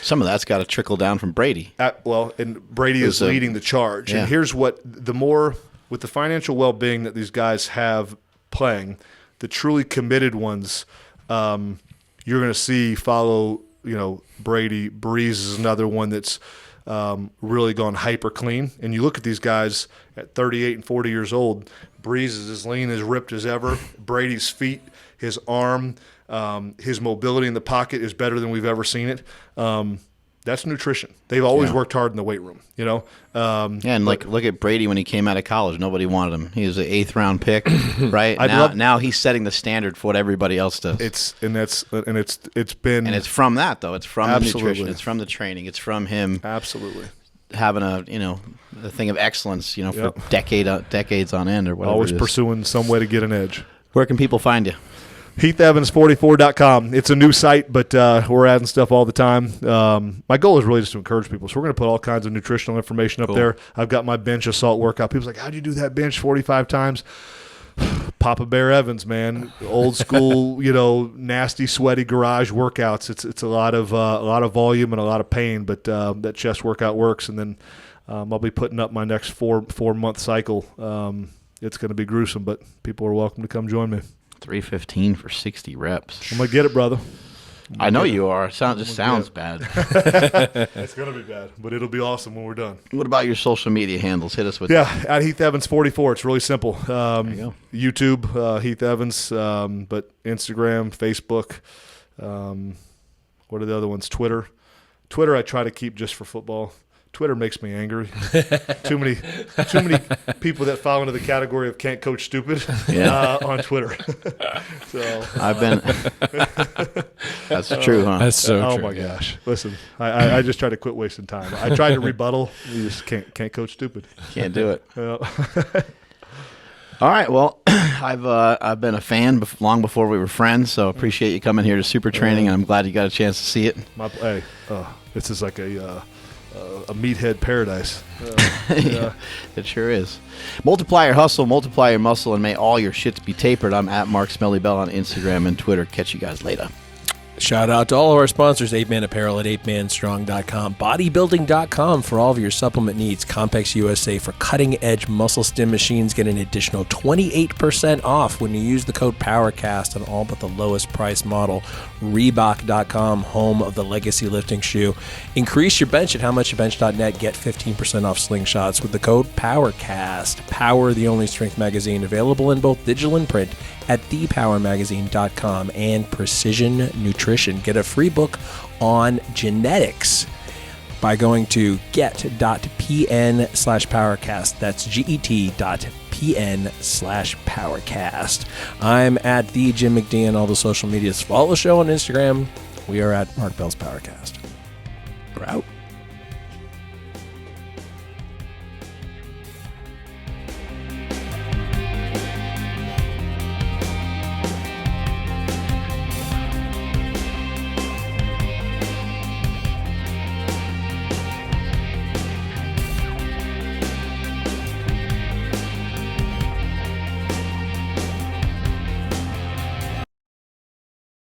some of that's got to trickle down from Brady. And Brady is leading the charge. Yeah. And here's what with the financial well-being that these guys have playing, the truly committed ones, you're going to see follow. Brady. Breeze is another one that's really gone hyper clean. And you look at these guys at 38 and 40 years old. Breeze is as lean, as ripped as ever. Brady's feet, his arm, his mobility in the pocket is better than we've ever seen it. That's nutrition. They've always worked hard in the weight room, look at Brady when he came out of college. Nobody wanted him. He was an 8th round pick, right? Now he's setting the standard for what everybody else does. It's from that though. It's from the nutrition. It's from the training. It's from him. Absolutely. Having a thing of excellence, for decades on end or whatever. Always pursuing some way to get an edge. Where can people find you? HeathEvans44.com. It's a new site, but we're adding stuff all the time. My goal is really just to encourage people. So we're going to put all kinds of nutritional information up there. I've got my bench assault workout. People's like, how'd you do that bench 45 times? Papa Bear Evans, man, old school, nasty, sweaty garage workouts. It's a lot of volume and a lot of pain, but that chest workout works. And then I'll be putting up my next 4-month cycle. It's going to be gruesome, but people are welcome to come join me. 315 for 60 reps. I'm going to get it, brother. I know you are. It sounds bad. It's going to be bad, but it'll be awesome when we're done. What about your social media handles? Hit us with at Heath Evans 44. It's really simple. There you go. YouTube, Heath Evans, but Instagram, Facebook. What are the other ones? Twitter. Twitter I try to keep just for football. Twitter makes me angry. Too many people that fall into the category of can't coach stupid on Twitter. So I've been. That's true, huh? That's so true. Oh my gosh! Listen, I just try to quit wasting time. I tried to rebuttal. You just can't coach stupid. Can't do it. All right. Well, I've been a fan long before we were friends. So appreciate you coming here to Super Training, and I'm glad you got a chance to see it. This is like a meathead paradise. It sure is. Multiply your hustle, multiply your muscle, and may all your shits be tapered. I'm at Mark Smelly Bell on Instagram and Twitter. Catch you guys later. Shout out to all of our sponsors, 8Man Apparel at 8manstrong.com, bodybuilding.com for all of your supplement needs, Compex USA for cutting-edge muscle stim machines. Get an additional 28% off when you use the code PowerCast on all but the lowest price model, Reebok.com, home of the legacy lifting shoe. Increase your bench at howmuchyoubench.net. Get 15% off slingshots with the code PowerCast. Power, the only strength magazine, available in both digital and print at thepowermagazine.com, and Precision Nutrition. Get a free book on genetics by going to get.pn/powercast. That's get.pn/powercast. I'm at the Jim McDonald on all the social medias. Follow the show on Instagram. We are at Mark Bell's PowerCast. We're out.